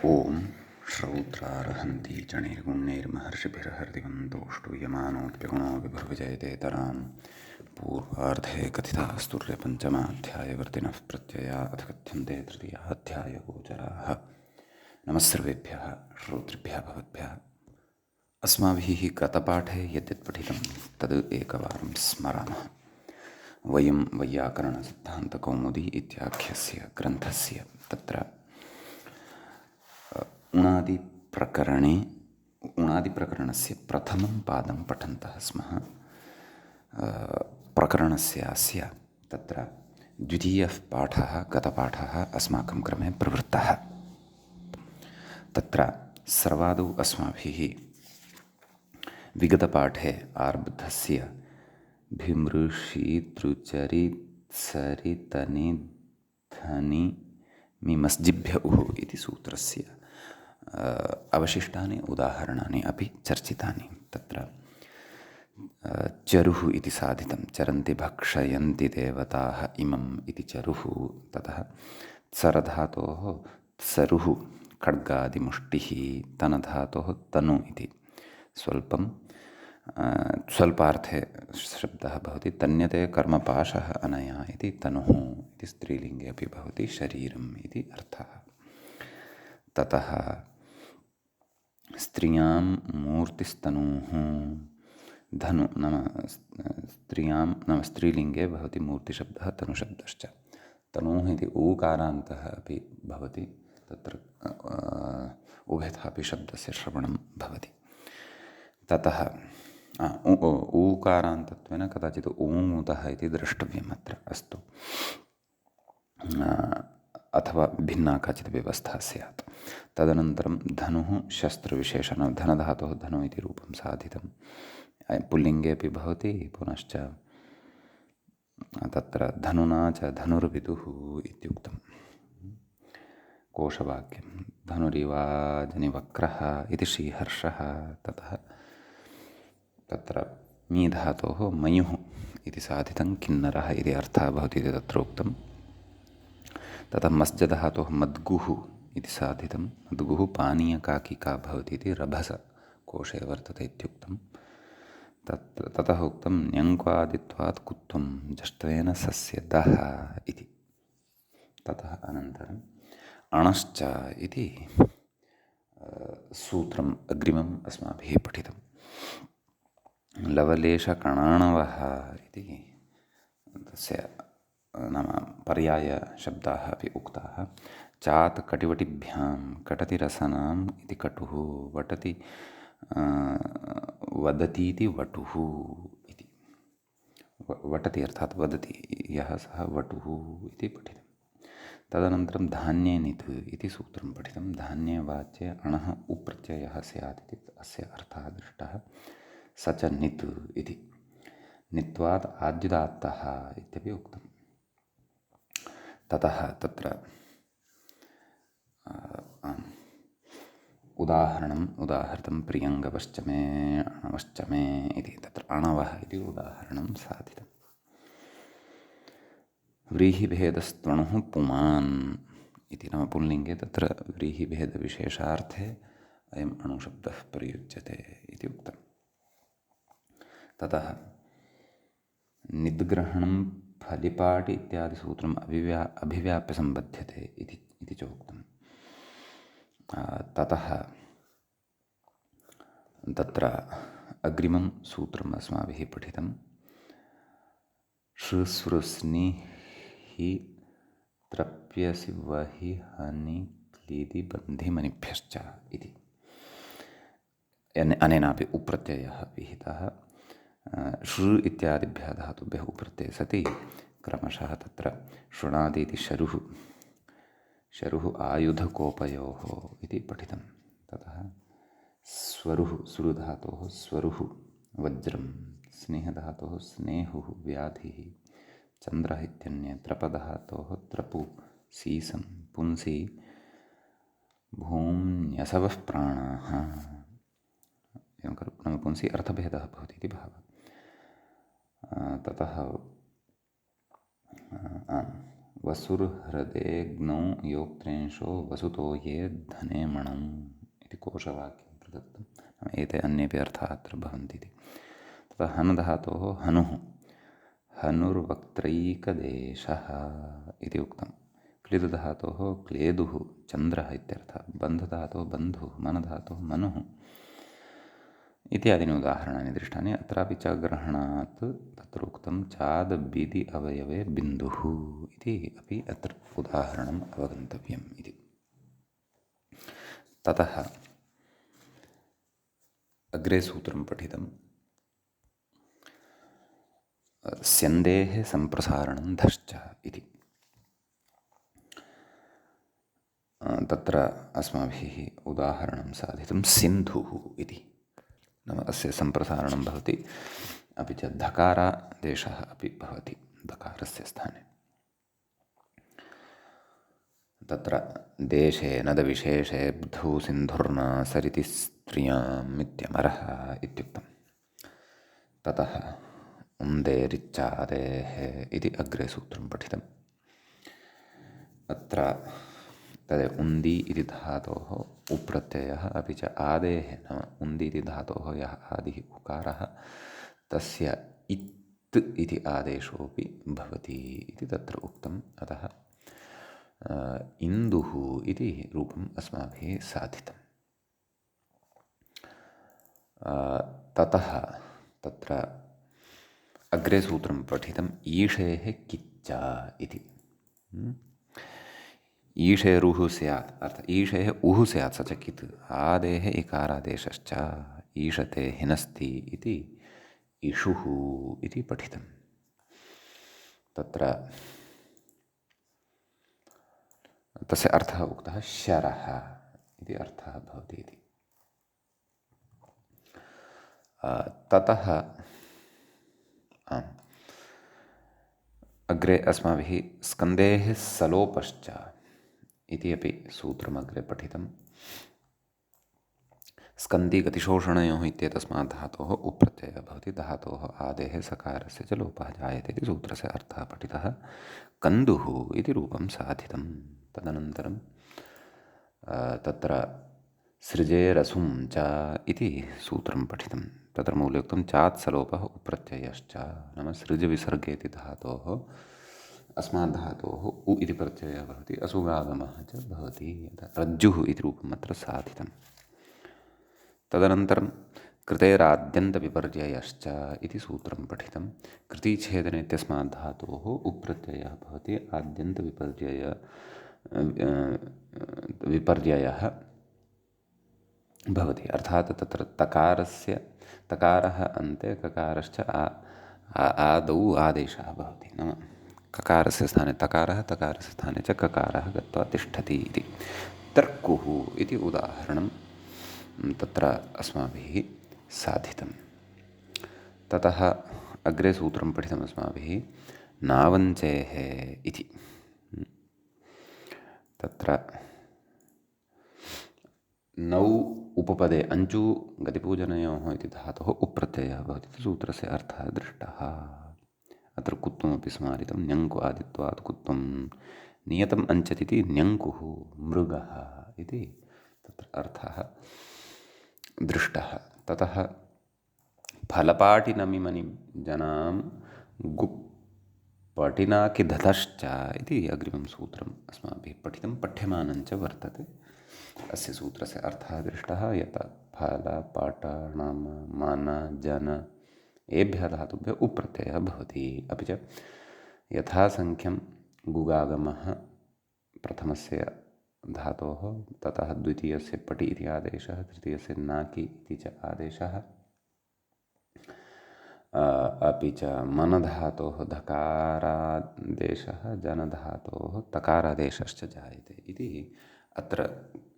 ॐ श्रौत्रार्हन्ति च निर्गुणैर्महर्षिभिर्हरिवन्तोऽष्टु यमानोऽप्यगुणो विभुर्विजयतेतरां पूर्वार्धे कथितास्तुर्यपञ्चमाध्यायवर्तिनः प्रत्यया अथ कथ्यन्ते तृतीयाध्यायगोचराः। नमः सर्वेभ्यः श्रोतृभ्यः भवद्भ्यः। अस्माभिः गतपाठे यद्यत् पठितं तद् एकवारं स्मरामः। वयं वैयाकरणसिद्धान्तकौमुदी इत्याख्यस्य ग्रन्थस्य तत्र उणादिप्रकरणस्य प्रथमं पादं पठन्तः स्मः। प्रकरणस्यास्य तत्र द्वितीयः पाठः गतपाठः अस्माकं क्रमे प्रवृत्तः। तत्र सर्वादौ अस्माभिः विगतपाठे आरब्धस्य भीमृषीतृचरित्सरितनिधनि मिमस्जिभ्य उः इति सूत्रस्य अवशिष्टानि उदाहरणानि अपि चर्चितानि। तत्र चरुः इति साधितं, चरन्ति भक्षयन्ति देवताः इमम् इति चरुः। ततः त्सरधातोः त्सरुः खड्गादिमुष्टिः, तनधातोः तनु इति स्वल्पार्थे शब्दः भवति। तन्यते कर्मपाशः अनया इति तनुः इति स्त्रीलिङ्गे अपि भवति, शरीरम् इति अर्थः। ततः स्त्रियां मूर्तिस्तनूः, धनु नाम स्त्रियां नाम स्त्रीलिङ्गे भवति मूर्तिशब्दः, तनुशब्दश्च। तनूः इति ऊकारान्तः अपि भवति, तत्र उभयथापि शब्दस्य श्रवणं भवति। ततः ऊकारान्तत्वेन कदाचित् ऊमुतः इति द्रष्टव्यम् अत्र। अस्तु, अथवा भिन्ना काचित् व्यवस्था स्यात्। तदनन्तरं धनुः शस्त्रविशेषणं, धनधातोः धनु इति रूपं साधितं, पुल्लिङ्गे अपि भवति। पुनश्च तत्र धनुना च धनुर्विदुः इत्युक्तं कोशवाक्यं। धनुरिवाजनिवक्रः इति श्रीहर्षः। ततः तत्र मी धातोः मयुः इति साधितं, किन्नरः इति अर्थः भवति इति तत्र उक्तं। ततः मस्जधातोः मद्गुः इति साधितं, मद्गुः पानीयकाकिका भवति इति रभसकोशे वर्तते इत्युक्तं। ततः उक्तं न्यङ्क्वादित्वात् कुत्वं जष्ट्वेन सस्य दः इति। ततः अनन्तरम् अणश्च इति सूत्रम् अग्रिमम् अस्माभिः पठितं। लवलेशकणाणवः इति तस्य नाम पर्यायशब्दाः अपि उक्ताः। चात् कटिवटिभ्यां कटतिरसनाम् इति कटुः, वटति वदतीति वटुः इति। वटति अर्थात् वदति यः सः वटुः इति पठितं। तदनन्तरं धान्ये नित् इति सूत्रं पठितं। धान्ये वाच्ये अणः उप्रत्ययः स्यात् इति अस्य अर्थः दृष्टः। स च नित् इति। नित्वात् आद्युदात्तः इत्यपि उक्तम्। ततः तत्र उदाहृतं प्रियङ्गवश्च मे अणवश्च मे इति। तत्र अणवः इति उदाहरणं साधितं। व्रीहिभेदस्त्वणुः पुमान् इति नाम पुल्लिङ्गे तत्र व्रीहिभेदविशेषार्थे अयम् अणुशब्दः प्रयुज्यते इति उक्तम्। ततः निद्ग्रहणं फलिपाटि इत्यादिसूत्रम् अभिव्याप्य सम्बध्यते इति चोक्तम्। ततः तत्र अग्रिमं सूत्रम् अस्माभिः पठितं। श्रुस्वृस्निहि त्रप्यसि वहि हनि क्लीदि बन्धिमनिभ्यश्च इति। अनेनापि उप्रत्ययः विहितः। श्रु इत्यादिभ्यः धातुभ्यः उप्रत्यये सति क्रमशः तत्र शृणादि इति शरुः आयुधकोपयोः इति पठितं। ततः स्वरुः, सुरुधातोः स्वरुः वज्रं, स्नेहधातोः स्नेहुः व्याधिः, चन्द्रः इत्यन्ये, त्रपधातोः त्रपु सीसं, पुंसि भूम्न्यसवः प्राणाः। एवं नाम पुंसि अर्थभेदः भवति इति भावः। ततः वसुर्हृदे ग्नौ योक्त्रेंशो वसुतो ये धने मणौ इति कोशवाक्यं प्रदत्तं। एते अन्येपि अर्थाः अत्र भवन्ति इति। ततः हन् धातोः हनुः हनुर्वक्त्रैकदेशः इति उक्तं। क्लिद् धातोः क्लेदुः चन्द्रः इत्यर्थः। बन्ध धातोः बन्धुः, मन धातोः मनुः इत्यादीनि उदाहरणानि दृष्टानि। अत्रापि च ग्रहणात् तत्र उक्तं चाद् बिदि अवयवे बिन्दुः इति अपि अत्र उदाहरणम् अवगन्तव्यम् इति। ततः अग्रे सूत्रं पठितं स्यन्देः सम्प्रसारणं धश्च इति। तत्र अस्माभिः उदाहरणं साधितं सिन्धुः इति। नाम अस्य सम्प्रसारणं भवति, अपि च धकारादेशः अपि भवति धकारस्य स्थाने। तत्र देशे नदविशेषेऽब्धौ सिन्धुर्न सरिति स्त्रियाम् इत्यमरः इत्युक्तं। ततः उन्देरिच्चादेः इति अग्रे सूत्रं पठितम्। अत्र तद् उन्दी इति धातोः उप्रत्ययः अपि च आदेः नाम उन्दी इति धातोः यः आदिः उकारः तस्य इत् इति आदेशोऽपि भवति इति तत्र उक्तम्। अतः इन्दुः इति रूपम् अस्माभिः साधितम्। ततः तत्र अग्रे सूत्रं पठितम् ईशेः किच्च इति। ईशेरुः स्यात् अर्थात् ईशेः उः स्यात् स च कित् आदेः इकारादेशश्च ईशते हिनस्ति इति इषुः इति पठितम्। तत्र तस्य अर्थः उक्तः शरः इति अर्थः भवति इति। ततः अग्रे अस्माभिः स्कन्देः सलोपश्च इति अपि सूत्रमग्रे पठितं। स्कन्दी गतिशोषणयोः इत्येतस्मात् धातोः उप्रत्ययः भवति। धातोः आदेः सकारस्य च लोपः जायते इति सूत्रस्य अर्थः पठितः। कन्दुः इति रूपं साधितं। तदनन्तरं तत्र सृजेरसुं च इति सूत्रं पठितं। तत्र मूल्योक्तं चात्सलोपः उप्रत्ययश्च नाम सृजविसर्गे इति धातोः अस्मात् धातोः उ इति प्रत्ययः भवति, असुगागमः च भवति। रज्जुः इति रूपम् अत्र साधितं। तदनन्तरं कृतेराद्यन्तविपर्ययश्च इति सूत्रं पठितं। कृतिछेदने इत्यस्मात् धातोः उप्रत्ययः भवति, विपर्ययः भवति। अर्थात् तत्र तकारः अन्ते ककारश्च आदौ आदेशः भवति। नाम ककारस्य स्थाने तकारः, तकारस्य स्थाने च ककारः गत्वा तिष्ठति इति। तर्कुः इति उदाहरणं तत्र अस्माभिः साधितं। ततः अग्रे सूत्रं पठितम् अस्माभिः नावञ्चेः इति। तत्र नौ उपपदे अञ्चू गतिपूजनयोः इति धातोः उप्रत्ययः भवति इति सूत्रस्य अर्थः दृष्टः। अत्र कुत्वमपि स्मारितं न्यङ्कु आदित्वात् कुत्वं नियतम् अञ्चत् इति न्यङ्कुः मृगः इति तत्र अर्थः दृष्टः। ततः फलपाटिनमिमनि जनां गुप्पटिनाकिधतश्च इति अग्रिमं सूत्रम् अस्माभिः पठितं, पठ्यमानं च वर्तते। अस्य सूत्रस्य अर्थः दृष्टः। यथा फलपाटाणां मन जन एभ्यः धातुभ्यः उप्रत्ययः भवति। अपि च यथासङ्ख्यं गुगागमः प्रथमस्य धातोः, ततः द्वितीयस्य पटि इति आदेशः, तृतीयस्य नाकि इति च आदेशः, अपि च मनधातोः धकारादेशः, जनधातोः तकारादेशश्च जायते इति अत्र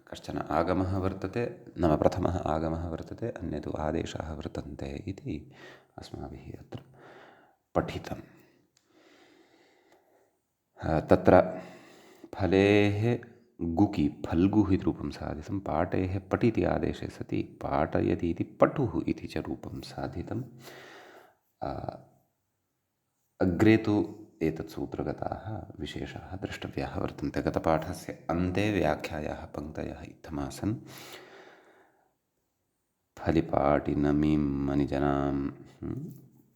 कश्चन आगमः वर्तते। नाम प्रथमः आगमः वर्तते, अन्ये तु आदेशाः वर्तन्ते इति अस्माभिः अत्र पठितं। तत्र फलेः गुकि फल्गुः इति रूपं साधितं। पाटेः पटि इति आदेशे सति पाटयति इति पटुः इति च रूपं साधितं। अग्रे तु एतत् सूत्रगताः विशेषाः द्रष्टव्याः वर्तन्ते। गतपाठस्य अन्ते व्याख्यायाः पङ्क्तयः इत्थमासन्। फलिपाटिनमीं मनिजनां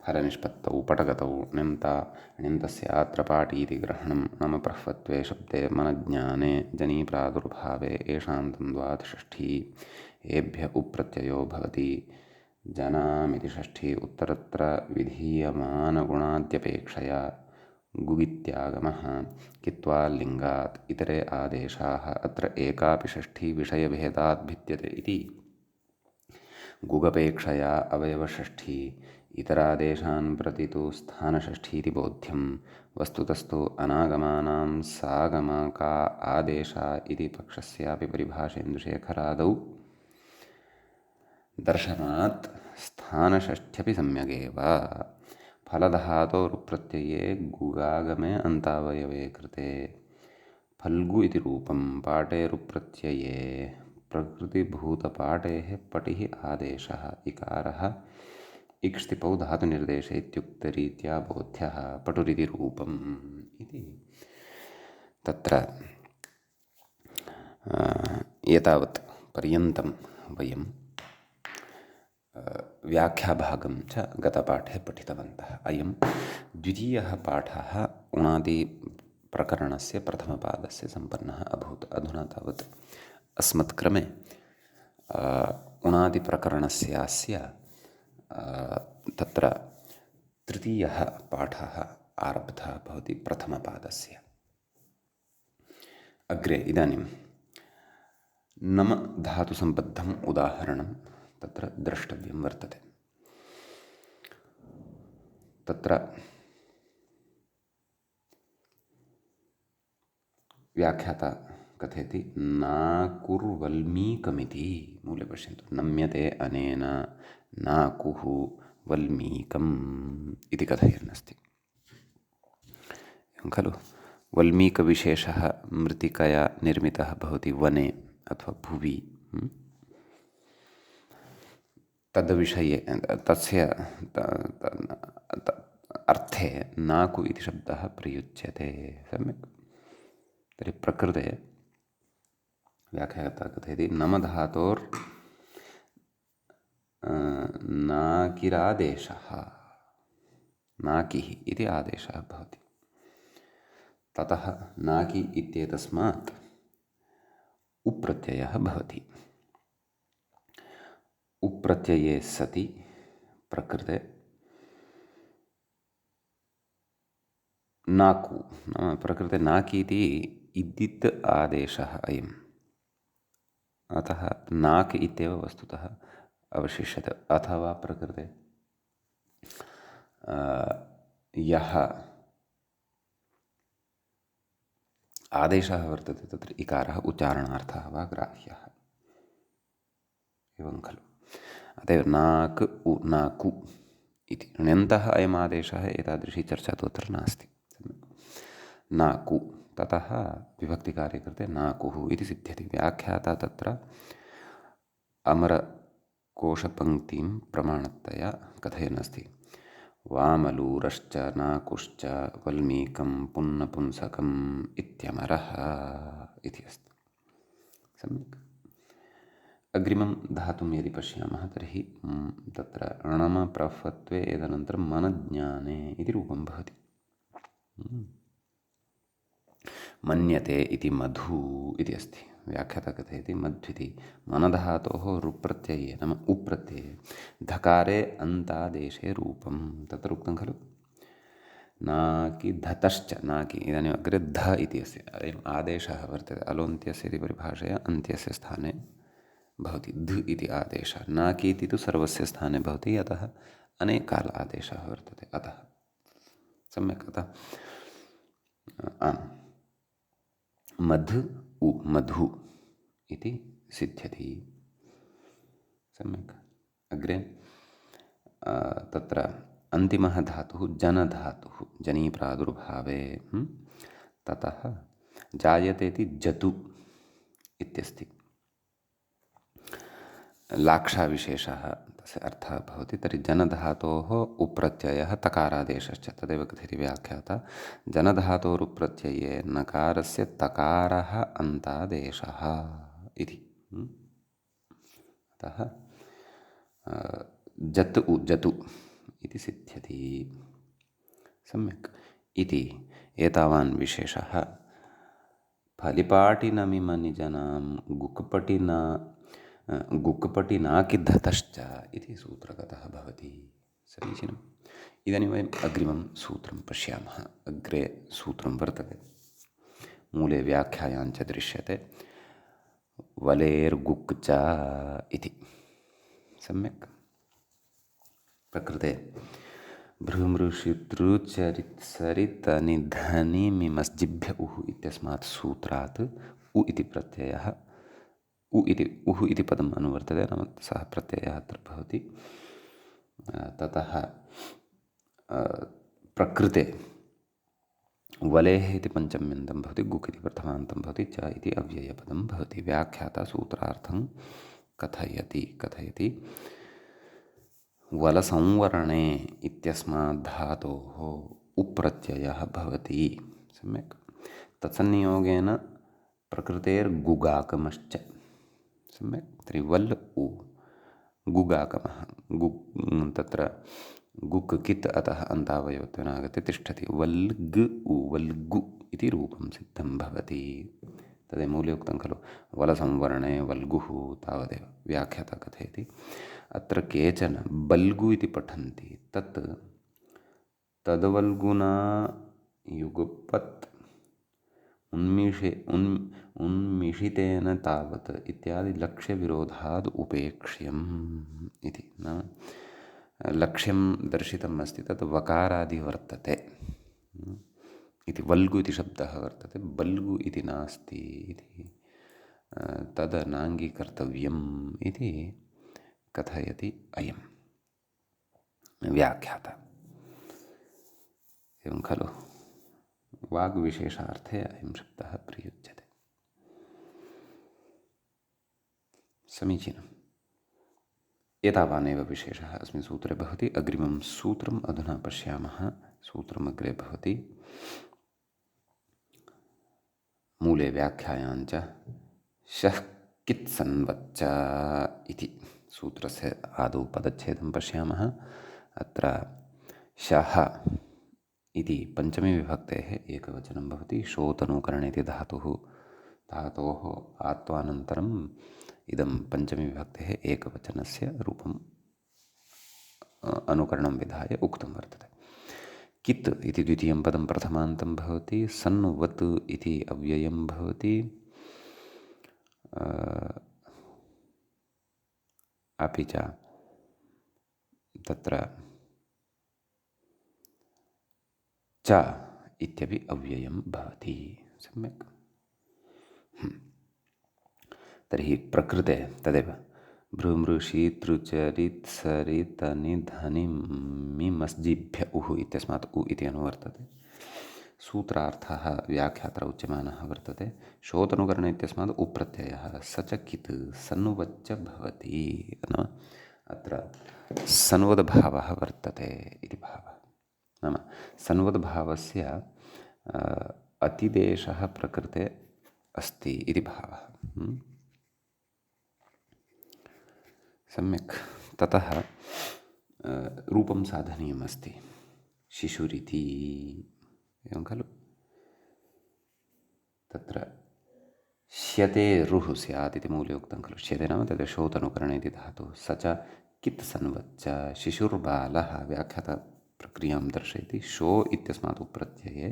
फलनिष्पत्तौ पटगतौ ण्यन्तस्यात्र पाटीति ग्रहणं नाम प्रह्वत्वे शब्दे मनज्ञाने जनीप्रादुर्भावे येषां द्वन्द्वात् षष्ठी एभ्य उप्रत्ययो भवति। जनामिति षष्ठी उत्तरत्र विधीयमानगुणाद्यपेक्षया गुगित्यागमः कित्वा लिङ्गात् इतरे आदेशाः अत्र एकापि षष्ठी विषयभेदात् भिद्यते इति गुगपेक्षया अवयवषष्ठी इतरादेशान् प्रति तु स्थानषष्ठीति बोध्यं। वस्तुतस्तु अनागमानां सागमका आदेशा इति पक्षस्यापि परिभाषेन्दुशेखरादौ दर्शनात् स्थानषष्ठ्यपि सम्यगेव। फलधातोरुप्रत्यये गुगागमे अन्तावयवे कृते फल्गु इति रूपं पाटेरुप्रत्यये प्रकृतिभूतपाटेः पटिः आदेशः इकारः इक्ष्तिपौ धातुनिर्देशे इत्युक्तरीत्या बोध्यः पटुरिति रूपम् इति तत्र एतावत् पर्यन्तं वयं व्याख्याभागं च गतपाठे पठितवन्तः। अयं द्वितीयः पाठः उणादिप्रकरणस्य प्रथमपादस्य सम्पन्नः अभूत्। अधुना तावत् अस्मत्क्रमे उणादिप्रकरणस्यास्य तत्र तृतीयः पाठः आरब्धः भवति प्रथमपादस्य। अग्रे इदानीं नम धातुसम्बद्धम् उदाहरणं तत्र द्रष्टव्यं वर्तते। तत्र व्याख्याता कथयति नाकुर्वल्मीकमिति। मूले पश्यन्तु, नम्यते अनेन नाकुः वल्मीकम् इति कथयन्नस्ति खलु। वल्मीकविशेषः मृत्तिकया निर्मितः भवति वने अथवा भुवि। तद्विषये तस्य अर्थे नाकु इति शब्दः प्रयुज्यते। सम्यक्। तर्हि प्रकृते व्याख्याता कथयति नमधातोर् नाकिरादेशः, नाकिः इति आदेशः भवति। ततः नाकि इत्येतस्मात् उप्रत्ययः भवति। उप्रत्यये सति प्रकृते नाकु नाम प्रकृते नाकि इति इदित् आदेशः अयम्। अतः नाक् इत्येव वस्तुतः अवशिष्यते। अथवा प्रकृते यः आदेशः वर्तते तत्र इकारः उच्चारणार्थः वा ग्राह्यः एवं खलु। अत एव नाक् उ नाकु इति ण्यन्तः अयम् आदेशः, एतादृशी चर्चा तु अत्र नास्ति। नाकु ततः विभक्तिकार्ये कृते नाकुः इति सिद्ध्यति। व्याख्याता तत्र अमरकोशपङ्क्तिं प्रमाणतया कथयन्नस्ति। वामलूरश्च नाकुश्च वल्मीकं पुन्नपुंसकम् इत्यमरः इति अस्ति। सम्यक्। अग्रिमं धातुं यदि पश्यामः तर्हि तत्र णमप्रह्वत्वे एतदनन्तरं मनज्ञाने इति रूपं भवति। मन्यते इति मधु इति अस्ति। व्याख्याता कथयति मध्विति मनधातोः रुप्रत्यये नाम उप्रत्यये धकारे अन्तादेशे रूपं। तत्र उक्तं खलु नाकि धतश्च नाकि। इदानीम् अग्रे ध इति अस्ति। अयम् आदेशः वर्तते। अलोन्त्यस्य इति परिभाषया अन्त्यस्य स्थाने भवति ध इति आदेशः। नाकि इति तु सर्वस्य स्थाने भवति, अतः अनेकाल आदेशः वर्तते। अतः सम्यक्। अतः आम् मध् उ मधु इति सिद्ध्यति। सम्यक्। अग्रे तत्र अन्तिमः धातुः जनधातुः जनीप्रादुर्भावे ततः जायते इति जतु इत्यस्ति। लाक्षाविशेषः से अर्थः भवति तर्हि जनधातोः उप्रत्ययः तकारादेशश्च तदेव कथयति व्याख्याता जनधातोरुप्रत्यये नकारस्य तकारः अन्तादेशः इति। अतः जत् उ जतु इति सिद्ध्यति। सम्यक् इति एतावान् विशेषः फलिपाटिनमिमनिजनां गुक्पटिनाकिद्धतश्च इति सूत्रगतः भवति। समीचीनम्। इदानीं वयम् अग्रिमं सूत्रं पश्यामः। अग्रे सूत्रं वर्तते, मूले व्याख्यायाञ्च दृश्यते, वलेर्गुक् च इति। सम्यक्। प्रकृते भ्रूमृषितृचरित्सरितनिधनिमिमस्जिभ्य उः इत्यस्मात् सूत्रात् उ इति प्रत्ययः उः इति पदम् अनुवर्तते, नाम सः प्रत्ययः अत्र भवति। ततः प्रकृते वलेः इति पञ्चम्यन्तं भवति, गुक् इति प्रथमान्तं भवति, च इति अव्ययपदं भवति। व्याख्याता सूत्रार्थं कथयति वलसंवरणे इत्यस्मात् धातोः उप्रत्ययः भवति। सम्यक्। तत्संयोगेन प्रकृतेर्गुगाकमश्च। सम्यक्। तर्हि वल् उ गुगाकमः तत्र गुक् कित् अतः अन्तावयवत्वेन आगत्य तिष्ठति। वल् उ वल्गु इति रूपं सिद्धं भवति। तदेव मूले उक्तं खलु वलसंवरणे वल्गुः तावदेव। व्याख्याता कथयति अत्र केचन बल्गु इति पठन्ति, तद्वल्गुना युगपत् उन्मिषितेन तावत् इत्यादि लक्ष्यविरोधाद् उपेक्ष्यम् इति। नाम लक्ष्यं दर्शितम् अस्ति, तत् वकारादि वर्तते इति। वल्गु इति शब्दः वर्तते, बल्गु इति नास्ति इति, तद् नाङ्गीकर्तव्यम् इति कथयति अयं व्याख्याता। एवं खलु वाग्विशेषार्थे अयं शब्दः प्रयुज्यते। समीचीनम्। एतावानेव विशेषः अस्मिन् सूत्रे भवति। अग्रिमं सूत्रम् अधुना पश्यामः। सूत्रम् अग्रे भवति, मूले व्याख्यायाञ्च शः कित्सन्वच्च इति। सूत्रस्य आदौ पदच्छेदं पश्यामः। अत्र शः इति पञ्चमी विभक्तेः एकवचनं भवति। शोतनुकरण इति धातोः आत्वानन्तरम् इदं पञ्चमी विभक्तेः एकवचनस्य रूपम् अनुकरणं विधाय उक्तं वर्तते। कित् इति द्वितीयं पदं प्रथमान्तं भवति। सन्वत् इति अव्ययं भवति। अपि च तत्र च इत्यपि अव्ययं भवति। सम्यक्। तर्हि प्रकृते तदेव भ्रूमृषीतृचरित्सरितनिधनिमिमस्जिभ्य उः इत्यस्मात् उ इति अनुवर्तते। सूत्रार्थः व्याख्यात्र उच्यमानः वर्तते। शोतनुकरण इत्यस्मात् उप्रत्ययः स च कित् सन्वच्च भवति। नाम अत्र सन्वद्भावः वर्तते इति भावः। नाम सन्वद्भावस्य अतिदेशः प्रकृते अस्ति इति भावः। सम्यक्। ततः रूपं साधनीयमस्ति। शिशुरिति, एवं खलु। तत्र श्यते रुः स्यात् इति मूले उक्तं खलु। श्यते नाम तद् शोतनुकरण इति धातुः। स च कित् सन्वच्च शिशुर्बालः। व्याख्यातप्रक्रियां दर्शयति। शो इत्यस्मात् उप्रत्यये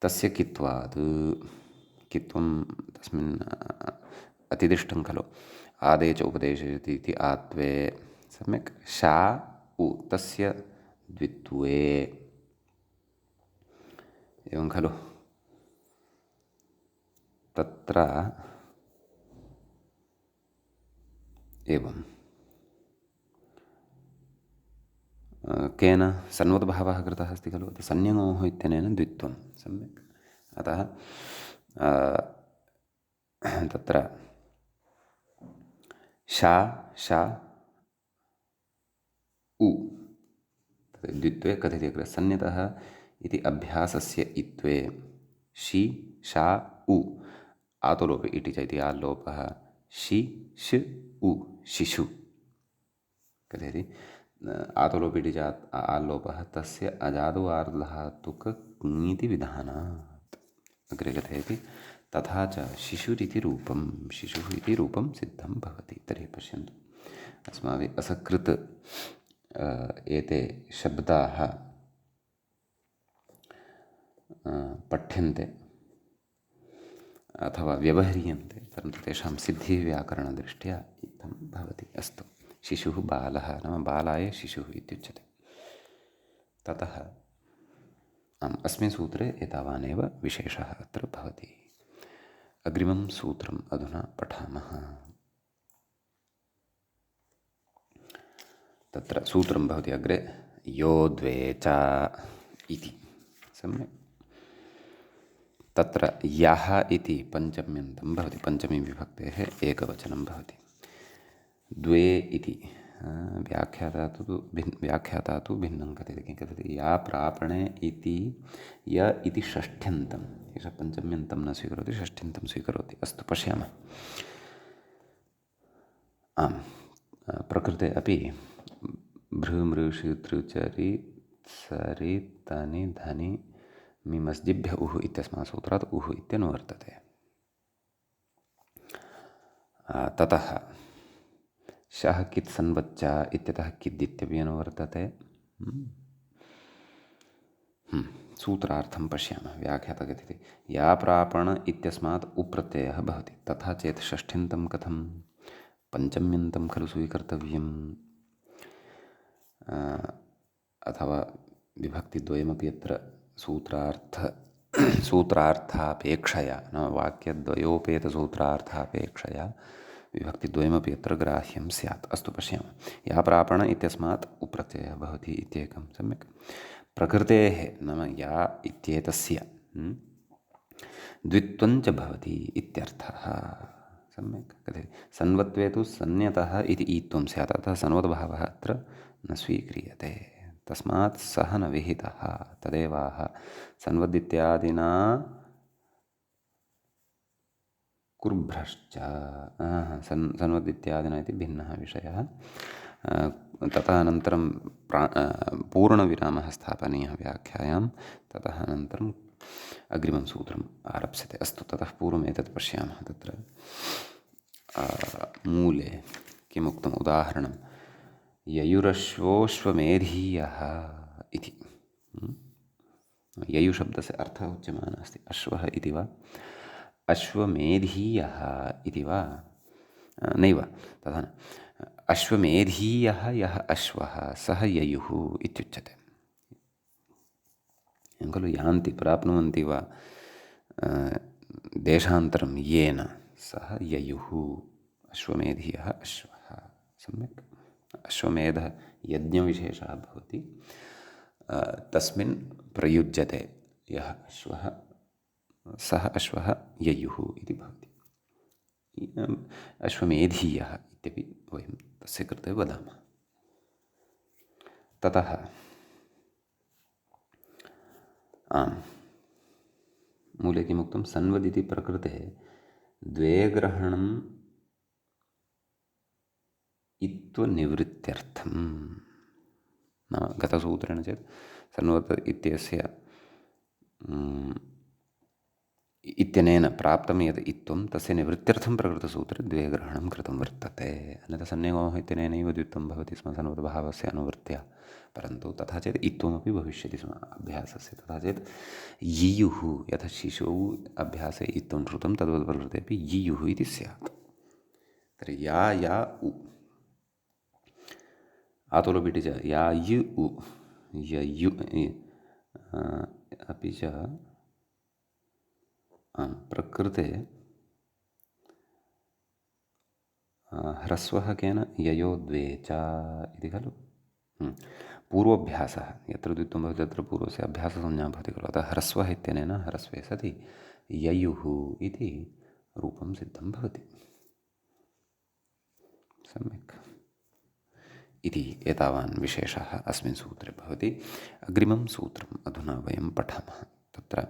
तस्य कित्वात्, कित्वं तस्मिन् अतिदिष्टं खलु। आदे च उपदेशयति इति आत्वे। सम्यक्। शा उ तस्य द्वित्वे, एवं खलु। तत्र एवं केन सन्वद्भावः कृतः अस्ति खलु, संज्ञोः इत्यनेन द्वित्वं। सम्यक्। अतः तत्र शा उ द्वित्वे कथयति अग्रे सन्नितः इति अभ्यासस्य इत्वे शि शा उ आतोलोपे इति च इति आल्लोपः शि श उ शिशु कथयति आतोलोपे इति च आल्लोपः तस्य अजादो आर्धधातुक ङीति विधानात् अग्रे कथयति तथा च शिशुरिति रूपं शिशुः इति रूपं सिद्धं भवति। तर्हि पश्यन्तु अस्माभिः असकृत् एते शब्दाः पठ्यन्ते अथवा व्यवह्रियन्ते परन्तु तेषां सिद्धिः व्याकरणदृष्ट्या इत्थं भवति। अस्तु शिशुः बालः नाम बालाय शिशुः इत्युच्यते। ततः अस्मिन् सूत्रे एतावानेव विशेषः अत्र भवति। अग्रिमं सूत्रम् अधुना पठामः। तत्र सूत्रं भवति अग्रे यो द्वे च इति सम्यक्। तत्र यः इति पञ्चम्यन्तं भवति पञ्चमी विभक्तेः एकवचनं भवति। द्वे इति व्याख्याता तु भिन्नं कथयति किं कथयति या प्रापणे इति य इति षष्ठ्यन्तम् एषः पञ्चम्यन्तं न स्वीकरोति षष्ठ्यन्तं स्वीकरोति। अस्तु पश्यामः। आम् प्रकृते अपि भृ मृषि तृचरि सरि तनि धनि मिमस्जिभ्य उः इत्यस्मात् सूत्रात् उः इत्यनुवर्तते। ततः शः कित् सन्वच्च इत्यतः किद् अनुवर्तते। सूत्रार्थं पश्यामः। व्याख्याता कथयति या प्रापण इत्यस्मात् उप्रत्ययः भवति तथा चेत् षष्ठ्यन्तं कथं पञ्चम्यन्तं खलु स्वीकर्तव्यम् अथवा विभक्तिद्वयमपि अत्र सूत्रार्थापेक्षया नाम वाक्यद्वयोपेतसूत्रार्थापेक्षया विभक्तिद्वयमपि अत्र ग्राह्यं स्यात्। अस्तु पश्यामः। या प्रापण इत्यस्मात् उप्रत्ययः भवति इत्येकं सम्यक्। प्रकृतेः नाम या इत्येतस्य द्वित्वञ्च भवति इत्यर्थः सम्यक् कथयति। सन्वत्वे तु सन्यतः इति ईत्वं स्यात् अतः सन्वद्भावः अत्र न स्वीक्रियते तस्मात् सः न विहितः तदेवाह सन्वद् कुर्भ्रश्च सन्वद् इत्यादिना इति भिन्नः विषयः। ततः अनन्तरं पूर्णविरामः स्थापनीयः व्याख्यायां। ततः अनन्तरम् अग्रिमं सूत्रम् आरप्स्यते। अस्तु ततः पूर्वम् एतत् पश्यामः। तत्र मूले किमुक्तम् उदाहरणं ययुरश्वोऽश्वमेधीयः इति। ययुशब्दस्य अर्थः उच्यमानः अस्ति अश्वः इति वा अश्वमेधीयः इति वा नैव तथा न अश्वमेधीयः यः अश्वः सः ययुः इत्युच्यते खलु। यान्ति प्राप्नुवन्ति वा देशान्तरं येन सः ययुः अश्वमेधीयः अश्वः सम्यक्। अश्वमेधः यज्ञविशेषः भवति तस्मिन् प्रयुज्यते यः अश्वः सः अश्वः ययुः इति भवति। अश्वमेधीयः इत्यपि वयं तस्य कृते वदामः। ततः मूले किमुक्तं सन्वदिति प्रकृते द्वे ग्रहणम् इत्वनिवृत्त्यर्थं नाम गतसूत्रेण चेत् सन्वत् इत्यस्य इत्यनेन प्राप्तं यत् इत्वं तस्य निवृत्त्यर्थं प्रकृतसूत्रे द्वे ग्रहणं कृतं वर्तते। अन्यथा सन्निगमः इत्यनेनैव द्वित्वं भवति स्म सन्वद्भावस्य अनुवृत्त्या परन्तु तथा चेत् इत्वमपि भविष्यति स्म अभ्यासस्य। तथा चेत् यियुः यथा शिशुः अभ्यासे इत्वं श्रुतं तद्वत् प्रकृतेपि यियुः इति स्यात्। तर्हि या उ आतोलोपिटि च या यु उ ययु अपि च प्रकृते ह्रस्वः केन ययो द्वे च इति खलु। पूर्वभ्यासः यत्र द्वित्वं भवति तत्र पूर्वस्य अभ्याससंज्ञा भवति खलु। अतः ह्रस्वः इत्यनेन ह्रस्वे सति ययुः इति रूपं सिद्धं भवति सम्यक्। इति एतावान् विशेषः अस्मिन् सूत्रे भवति। अग्रिमं सूत्रम् अधुना वयं पठामः। तत्र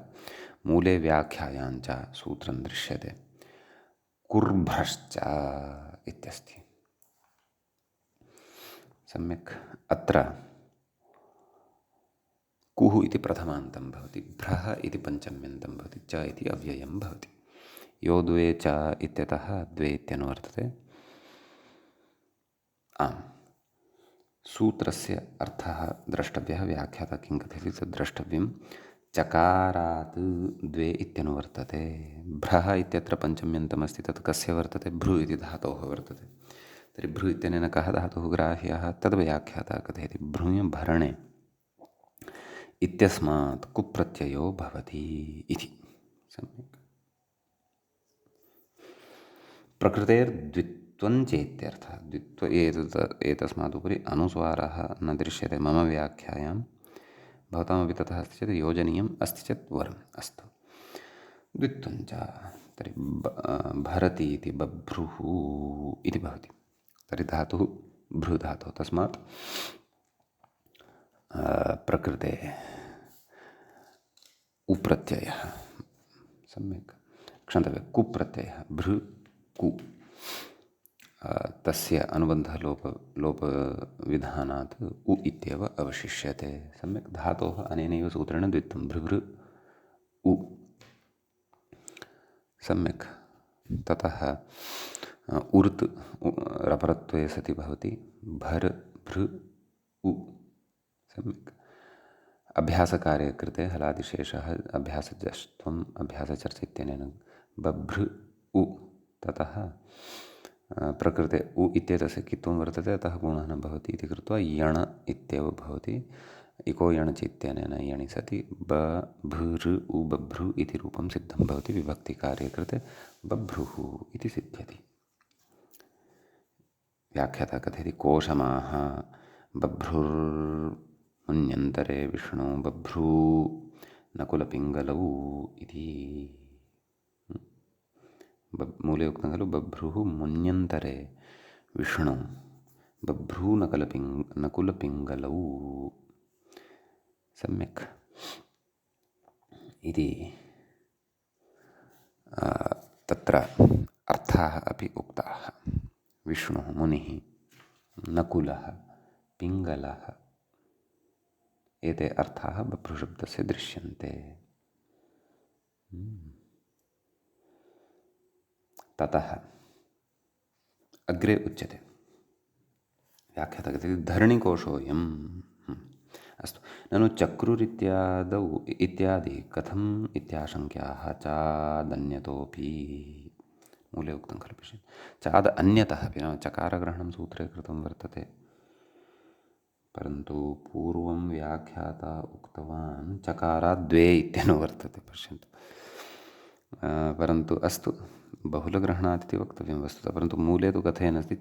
मूले व्याख्यायां च सूत्रं दृश्यते, कुर्भश्च इत्यस्ति। सम्यक्। अत्र कुः इति प्रथमान्तं भवति, भ्रः इति पञ्चम्यन्तं भवति, च इति अव्ययं भवति। यो द्वे च इत्यतः द्वे इत्यनुवर्तते। आम्, सूत्रस्य अर्थः द्रष्टव्यः। व्याख्याता किं कथयति तद् द्रष्टव्यं। चकारात् द्वे इत्यनुवर्तते। भ्रः इत्यत्र पञ्चम्यन्तमस्ति, तत् कस्य वर्तते? भ्रू इति धातोः वर्तते। तर्हि भ्रू इत्यनेन कः धातुः ग्राह्यः? तद्व्याख्याता कथयति भ्रूयभरणे इत्यस्मात् कुप्रत्ययो भवति इति। सम्यक्। प्रकृतेर्द्वित्वं चेत्यर्थः। एतस्मादुपरि अनुस्वारः न दृश्यते मम व्याख्यायां। भवतामपि ततः अस्ति चेत् योजनीयम्, अस्ति चेत् वरम्। अस्तु। द्वित्वं च तर्हि भरति इति बभ्रुः इति भवति। तर्हि धातुः भ्रूधातुः, तस्मात् प्रकृते उप्रत्ययः। सम्यक्। क्षन्तव्यः, कुप्रत्ययः। भृ कु, तस्य अनुबन्धः लोपविधानात् उ इत्येव अवशिष्यते। सम्यक्। धातोः अनेनैव सूत्रेण द्वित्वं, भृभृ उ। सम्यक्। ततः उर्त् रपरत्वे सति भवति भर् भृ उ। सम्यक्। अभ्यासकार्ये कृते हलादिशेषः अभ्यासजस्त्वम् अभ्यासचर्च इत्यनेन बभ्र उ। ततः प्रकृते उ इत्येतस्य कित्वं वर्तते, अतः गुणः न भवति इति कृत्वा यण इत्येव भवति। इको यणचि इत्यनेन यणि सति बभृ उ बभ्रु इति रूपं सिद्धं भवति। विभक्तिकार्ये कृते बभ्रुः इति सिद्ध्यति। व्याख्याता कथयति कोशमाः बभ्रुर्मुन्यन्तरे विष्णु बभ्रू नकुलपिङ्गलौ इति। मूले उक्तं खलु बभ्रुः मुन्यन्तरे विष्णु बभ्रू नकुलपिङ्गलौ। सम्यक्। इति तत्र अर्थाः अपि उक्ताः। विष्णुः मुनिः, नकुलः पिङ्गलः, एते अर्थाः बभ्रुशब्दस्य दृश्यन्ते। ततः अग्रे उच्यते। व्याख्याता कथयति धरणिकोशोऽयम्। अस्तु। ननु चक्रुरित्यादौ इत्यादि कथम् इत्याशङ्क्याः चादन्यतोऽपि। मूले उक्तं खलु पश्यन्तु, चाद अन्यतः अपि नाम चकारग्रहणं सूत्रे कृतं वर्तते, परन्तु पूर्वं व्याख्याता उक्तवान् चकारात् द्वे इत्यनुवर्तते। पश्यन्तु। परन्तु अस्तु, बहुलग्रहणात् इति वक्तव्यं वस्तुतः, परन्तु मूले तु कथयन् अस्ति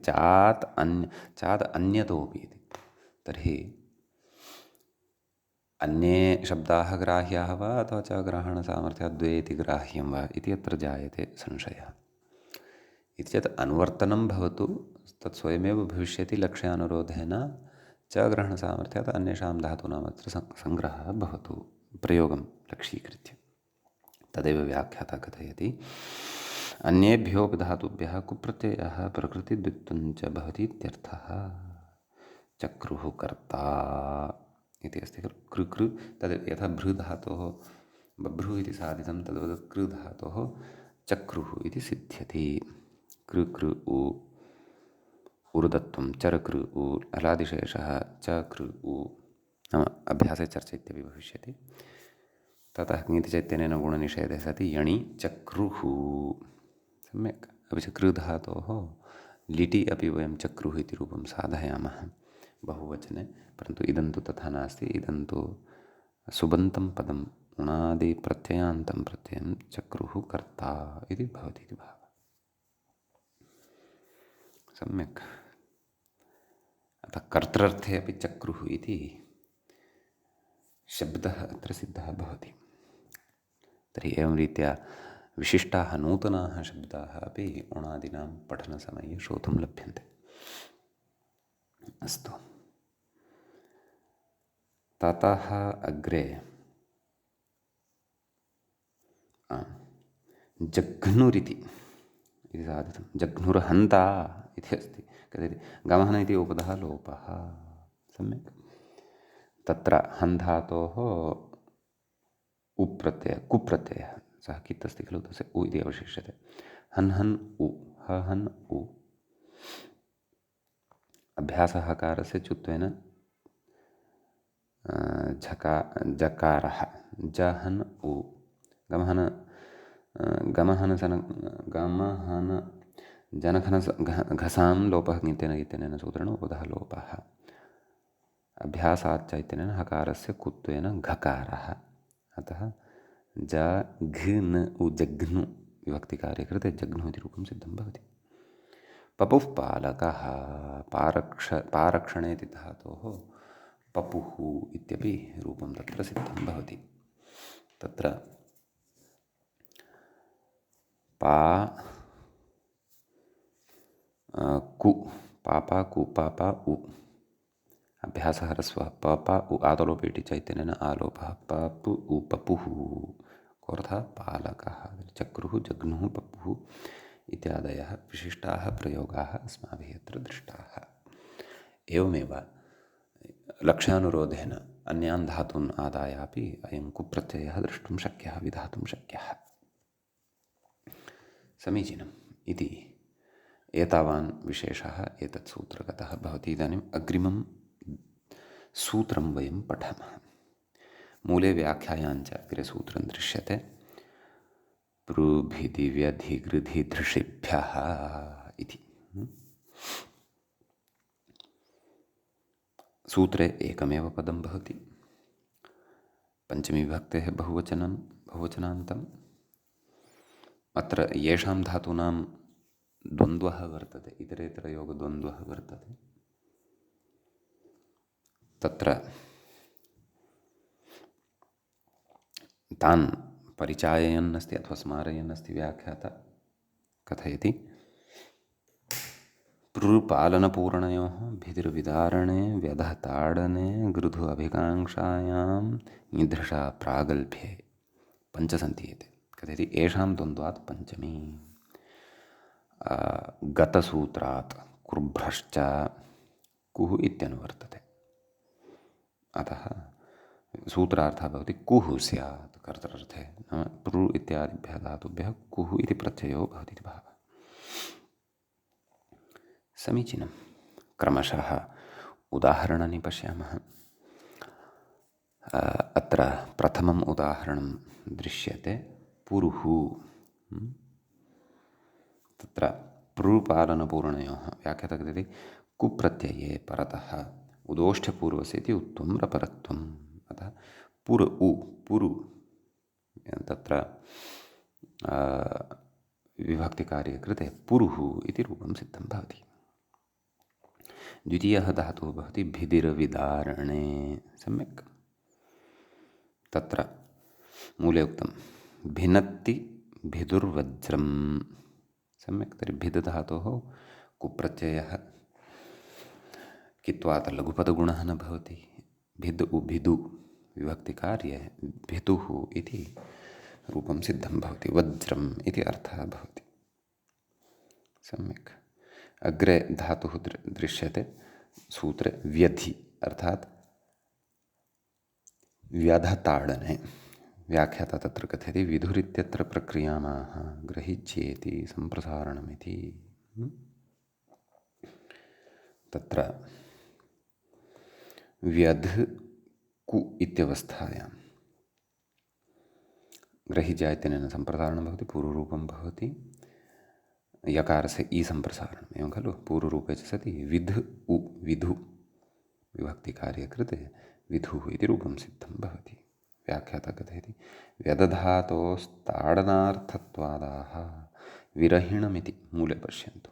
चाद अन्यतोऽपि इति। तर्हि अन्ये शब्दाः ग्राह्याः वा अथवा च ग्रहणसामर्थ्यात् द्वे इति ग्राह्यं वा इति अत्र जायते संशयः। इति चेत् अनुवर्तनं भवतु, तत् स्वयमेव भविष्यति लक्ष्यानुरोधेन च ग्रहणसामर्थ्यात् अन्येषां धातूनाम् अत्र सङ्ग्रहः भवतु, प्रयोगं लक्ष्यीकृत्य। तदेव व्याख्याता कथयति अन्येभ्योऽपि धातुभ्यः कुप्रत्ययः प्रकृतिद्वित्वं च भवति इत्यर्थः। चक्रुः कर्ता इति अस्ति खलु। कृ कृ तद् यथा भृधातोः बभ्रुः इति साधितं तद्वत् कृधातोः चक्रुः इति सिद्ध्यति। कृ कृ उ उरुदत्वं चर कृ उ हलादिशेषः च कृ उ नाम अभ्यासे चर्चा इत्यपि भविष्यति। ततः ङितिचैत्यनेन गुणनिषेधे सति यणि चक्रुः। सम्यक्। अपि च कृधातोः लिटि अपि वयं चक्रुः इति रूपं साधयामः बहुवचने, परन्तु इदं तु तथा नास्ति। इदं तु सुबन्तं पदम् उणादिप्रत्ययान्तं प्रत्ययं चक्रुः कर्ता इति भवति इति भावः। सम्यक्। अतः कर्तृर्थे अपि चक्रुः इति शब्दः अत्र सिद्धः भवति। तर्हि एवं रीत्या विशिष्टाः नूतनाः शब्दाः अपि उणादीनां पठनसमये श्रोतुं लभ्यन्ते। अस्तु। ततः अग्रे जघ्नुरिति साधितं। जघ्नुर्हन्ता इति अस्ति। कथयति गमहन इति उपधः लोपः। सम्यक्। तत्र हन्धातोः उप्रत्ययः कुप्रत्ययः सः कित् अस्ति खलु तस्य उ इति अवशिष्यते। हन् हन् उ ह हन् उ अभ्यासः हकारस्य चुत्वेन जकारः जहन् उ गमहन जनखन घसां लोपः इत्यनेन सूत्रेण उपधः लोपः। अभ्यासाच्च इत्यनेन हकारस्य कुत्वेन घकारः। अतः जघ्न उ जघ्नु विभक्तिकार्ये कृते जघ्नु इति रूपं सिद्धं भवति। पपुः पालकः पारक्षणे इति धातोः पपुः इत्यपि रूपं तत्र सिद्धं भवति। तत्र कु पापा कु पापा उ अभ्यासः ह्रस्वः पापा उ आतलोपेटि चैतन्येन आलोपः पपु उ पपुः कोऽर्थः पालकः। चक्रुः जघ्नुः पपुः इत्यादयः विशिष्टाः प्रयोगाः अस्माभिः अत्र दृष्टाः। एवमेव लक्ष्यानुरोधेन अन्यान् धातून् आदायापि अयं कुप्रत्ययः द्रष्टुं शक्यः विधातुं शक्यः। समीचीनम् इति एतावान् विशेषः एतत् सूत्रगतः भवति। इदानीम् अग्रिमं सूत्रं वयं पठामः। मूले व्याख्यायाञ्च अग्रे सूत्रं दृश्यते। पृभिधि व्यधि गृधि धृषिभ्यः इति। सूत्रे एकमेव पदं भवति। पञ्चमी विभक्तेः बहुवचनान्तम्। अत्र येषां धातूनां द्वन्द्वः वर्तते, इतरेतरयोगद्वन्द्वः वर्तते, तत्र तान् परिचाययन् अस्ति अथवा स्मारयन् अस्ति व्याख्याता। कथयति पृपालनपूरणयोः भिदिर्विदारणे व्यधः ताडने गृधु अभिकाङ्क्षायां ईदृशा प्रागल्भ्ये पञ्च सन्ति एते। कथयति येषां द्वन्द्वात् पञ्चमी। गतसूत्रात् कुर्भ्रश्च कुः इत्यनुवर्तते। अतः सूत्रार्थः भवति कुः स्यात् कर्तृर्थे। नाम पृ इत्यादिभ्यः धातुभ्यः कुः इति प्रत्ययो भवति इति भावः। समीचीनं। क्रमशः उदाहरणानि पश्यामः। अत्र प्रथमम् उदाहरणं दृश्यते। पुरुः। तत्र पृपालनपूरणयोः व्याख्याता कथयति कुप्रत्यये परतः उदोष्ठ्यपूर्वस्य इति उत्वं रपरत्वम्। अतः पुर उ पुरु तत्र विभक्तिकार्ये कृते पुरुः इति रूपं सिद्धं भवति। द्वितीयः धातुः भवति भिदिर्विदारणे। सम्यक्। तत्र मूले उक्तं भिनत्ति भिदुर्वज्रं। सम्यक्। तर्हि भिद् धातोः कुप्रत्ययः कित्वात् लघुपदगुणः न भवति। भिद् उ भिदु विभक्तिकार्ये भितुः इति रूपं सिद्धं भवति। वज्रम् इति अर्थः भवति। सम्यक्। अग्रे धातुः दृश्यते सूत्रे व्यधि अर्थात् व्यधताडने। व्याख्याता तत्र कथयति विधुरित्यत्र प्रक्रियामाह ग्रहिच्येति सम्प्रसारणमिति। तत्र व्यध कु इत्यवस्थायां ग्रहिज्या इत्यनेन सम्प्रसारणं भवति, पूर्वरूपं भवति यकारस्य ई सम्प्रसारणम्। एवं खलु। पूर्वरूपे च सति विध उ विधु विभक्तिकार्ये कृते विधुः इति रूपं सिद्धं भवति। व्याख्याता कथयति व्यदधातोस्ताडनार्थत्वादाः विरहिणमिति। मूले पश्यन्तु।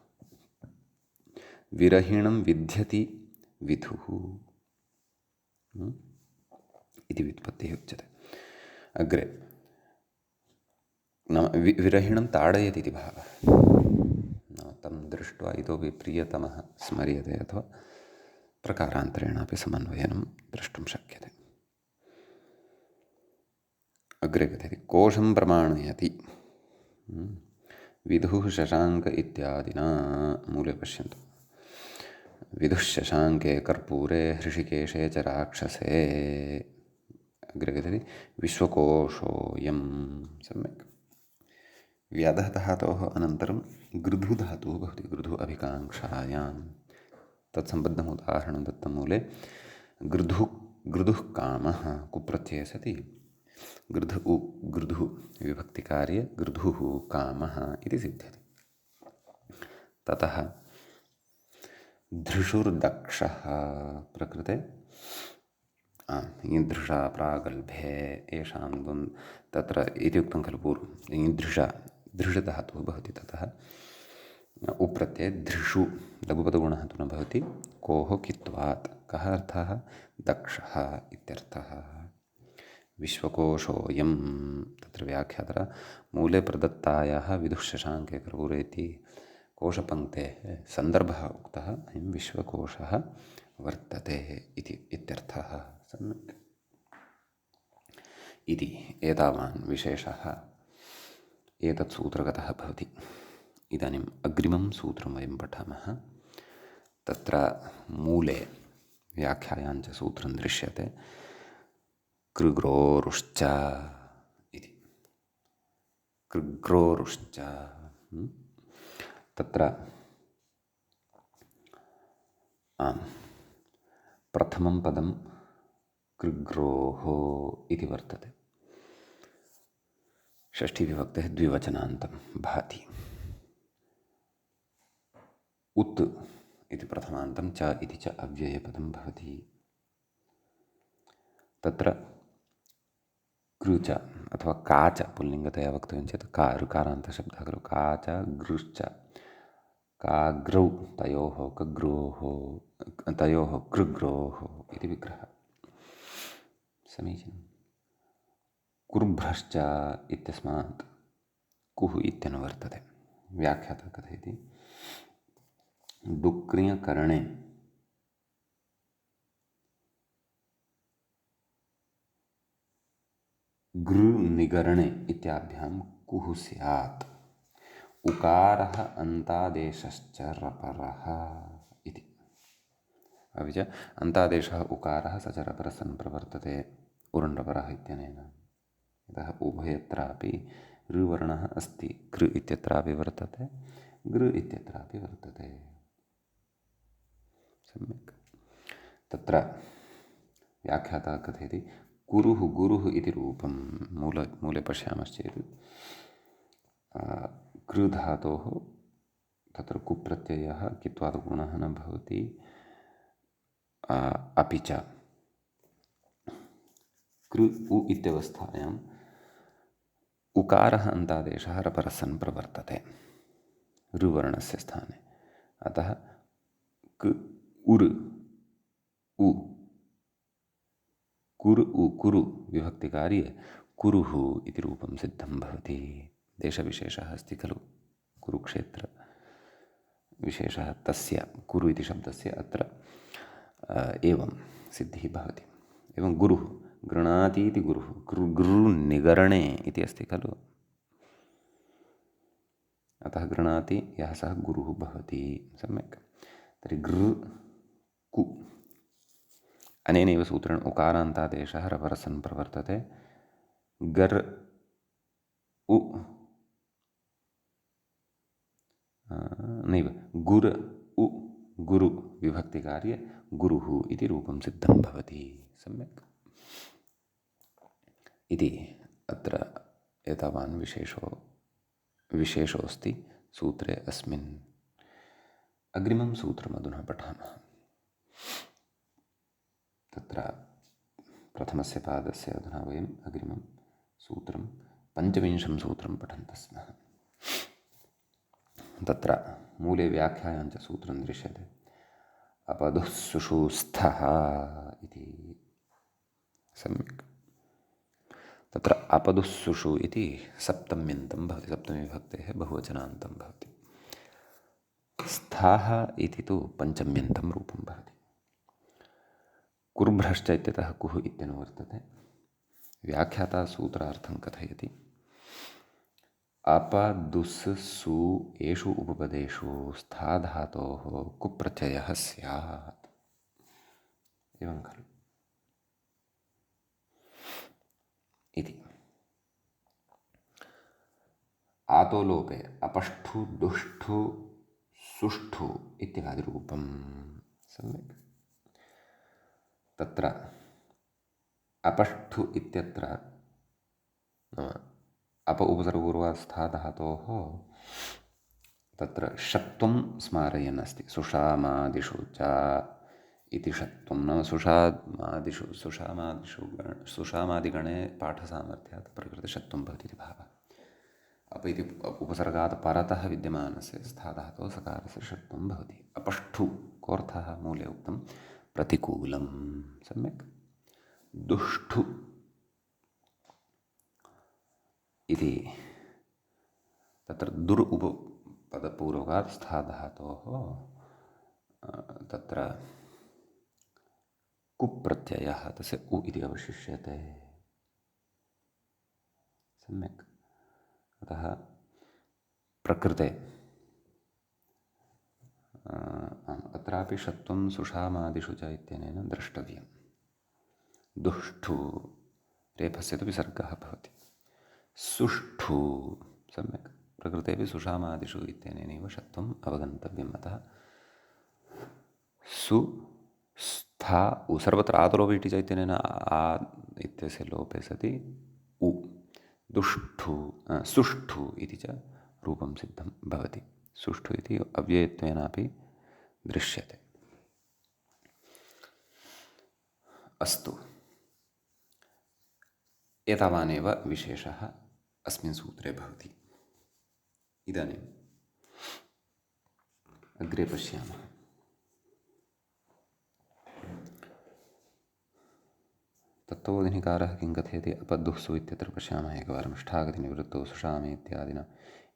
विरहिणं विध्यति विधुः इति व्युत्पत्तिः उच्यते। अग्रे नाम विरहिणं ताडयति इति भावः। तं दृष्ट्वा इतोपि प्रियतमः स्मर्यते अथवा प्रकारान्तरेणापि समन्वयनं द्रष्टुं शक्यते। अग्रे कथयति कोशं प्रमाणयति। विदुः शशाङ्क इत्यादिना मूले पश्यन्तु। विदुः शशाङ्के कर्पूरे हृषिकेशे च राक्षसे। अग्रे कथयति विश्वकोशोऽयं। सम्यक्। व्याधः धातोः अनन्तरं गृधु धातुः भवति। गृधु अभिकाङ्क्षायां तत्सम्बद्धम् उदाहरणं दत्तं मूले। गृधुः कामः कुप्रत्यये सति गृधुः विभक्तिकार्ये गृधुः कामः इति सिद्ध्यति। ततः धृषुर्दक्षः प्रकृते ईदृशा प्रागल्भे येषां तत्र इत्युक्तं खलु पूर्वम्। धृषधातुः भवति। ततः उप्रत्यये धृषु लघुपदगुणः तु न भवति। कोः कित्वात् कः अर्थः दक्षः इत्यर्थः। विश्वकोशोऽयं तत्र व्याख्यातः मूले प्रदत्तायाः विदुः शशाङ्के कर्पूरे इति कोशपङ्क्तेः सन्दर्भः उक्तः। अयं विश्वकोशः वर्तते इति इत्यर्थः। सम्यक्। इति एतावान् विशेषः एतत् सूत्रगतः भवति। इदानीम् अग्रिमं सूत्रं वयं पठामः। तत्र मूले व्याख्यायां च सूत्रं दृश्यते कृग्रोरुश्च इति। कृग्रोरुश्च तत्र प्रथमं पदं कृग्रोः इति वर्तते। षष्ठीविभक्तेः द्विवचनान्तं भाति। उत् इति प्रथमान्तं च इति च अव्ययपदं भवति। तत्र कृच अथवा काच पुल्लिङ्गतया वक्तव्यं चेत् का ऋकारान्तशब्दः खलु। काच गृश्च काग्रौ तयोः कग्रोः तयोः कृग्रोः इति विग्रहः। समीचीनं। कुर्भ्रश्च इत्यस्मात् कुः इत्यनुवर्तते। व्याख्यातः कथयति डुक्रियकरणे गृनिगरणे इत्याभ्यां कुः स्यात्। उकारः अन्तादेशश्च रपरः इति। अपि च अन्तादेशः उकारः स च रपरः सन् प्रवर्तते उरण्रपरः इत्यनेन। यतः उभयत्रापि ऋवर्णः अस्ति। कृ इत्यत्रापि वर्तते, गृ इत्यत्रापि वर्तते। सम्यक्। तत्र व्याख्यातः कथयति कुरुः गुरुः इति रूपं मूले पश्यामश्चेत् कृधातोः तत्र कुप्रत्ययः कित्वात् गुणः न भवति। अपि च कृ उ इत्यवस्थायाम् उकारः अन्तादेशः रपरः सन् प्रवर्तते ऋवर्णस्य स्थाने। अतः क उर् उ कुरु विभक्तिकार्ये कुरुः इति रूपं सिद्धं भवति। देशविशेषः अस्ति खलु कुरुक्षेत्रविशेषः, तस्य कुरु इति शब्दस्य अत्र एवं सिद्धिः भवति। एवं गुरुः गृणाति इति गुरुः गृनिगरणे इति अस्ति खलु। अतः गृणाति यः सः गुरुः भवति। सम्यक्। तर्हि गृ कु अनेनैव सूत्रेण उकारान्तादेशः रपरः सन् प्रवर्तते। गर् उ नैव गुर उ गुरु विभक्तिकार्ये गुरुः इति रूपं सिद्धं भवति। सम्यक्। इति अत्र एतावान् विशेषोऽस्ति सूत्रे अस्मिन्। अग्रिमं सूत्रम् अधुना पठामः। तत्र प्रथमस्य पादस्य अधुना वयम् अग्रिमं सूत्रं पञ्चविंशं सूत्रं पठन्तः स्मः। तत्र मूले व्याख्यायां च सूत्रं दृश्यते अपदुः सुषुस्थः इति। सम्यक्। तत्र अपदुः सुषु इति सप्तम्यन्तं भवति। सप्तमीविभक्तेः बहुवचनान्तं भवति। स्थाः इति तु पञ्चम्यन्तं रूपं भवति। कुर्भ्रश्च इत्यतः कुः इत्यनुवर्तते। व्याख्याता सूत्रार्थं कथयति। अप दुस् सु एषु उपपदेषु स्था धातोः कुप्रत्ययः स्यात्। एवं खलु इति। आतो लोपे अपष्ठु दुष्ठु सुष्ठु इत्यादिरूपं। सम्यक्। तत्र अपष्ठु इत्यत्र अप उपसर्गपूर्वात् स्था धातोः तत्र षत्वं स्मारयन् अस्ति। सुषामादिषु च इति षत्वं नाम सुषामादिगणे पाठसामर्थ्यात् प्रकृतिषत्वं भवति इति भावः। अप इति उपसर्गात् परतः विद्यमानस्य स्थाधातोः सकारस्य षत्वं भवति। अपष्ठु कोऽर्थः मूले उक्तं प्रतिकूलं। सम्यक्। दुष्ठु इति तत्र दुर् उपपदपूर्वकात् स्थाधातोः तत्र कुप्रत्ययः तस्य उ इति अवशिष्यते। सम्यक्। अतः प्रकृते अत्रापि षत्वं सुषामादिषु च इत्यनेन द्रष्टव्यं। दुष्ठु रेफस्य तु विसर्गः भवति। सुष्ठु सम्यक्। प्रकृतेपि सुषामादिषु इत्यनेनैव षत्वम् अवगन्तव्यम्। अतः सु स्था उ सर्वत्र आतुलोपि इति च इत्यनेन आ इत्यस्य लोपे सति उ दुष्ठु सुष्ठु इति च रूपं सिद्धं भवति। सुष्ठु इति अव्ययत्वेनापि दृश्यते। अस्तु, एतावानेव विशेषः अस्मिन् सूत्रे भवति। इदानीम् अग्रे पश्यामः। तत्त्वोऽधिनिकारः किं कथयति। अपदुःसु इत्यत्र पश्यामः एकवारं। ष्ठागतिनिवृत्तौ सुषामे इत्यादिना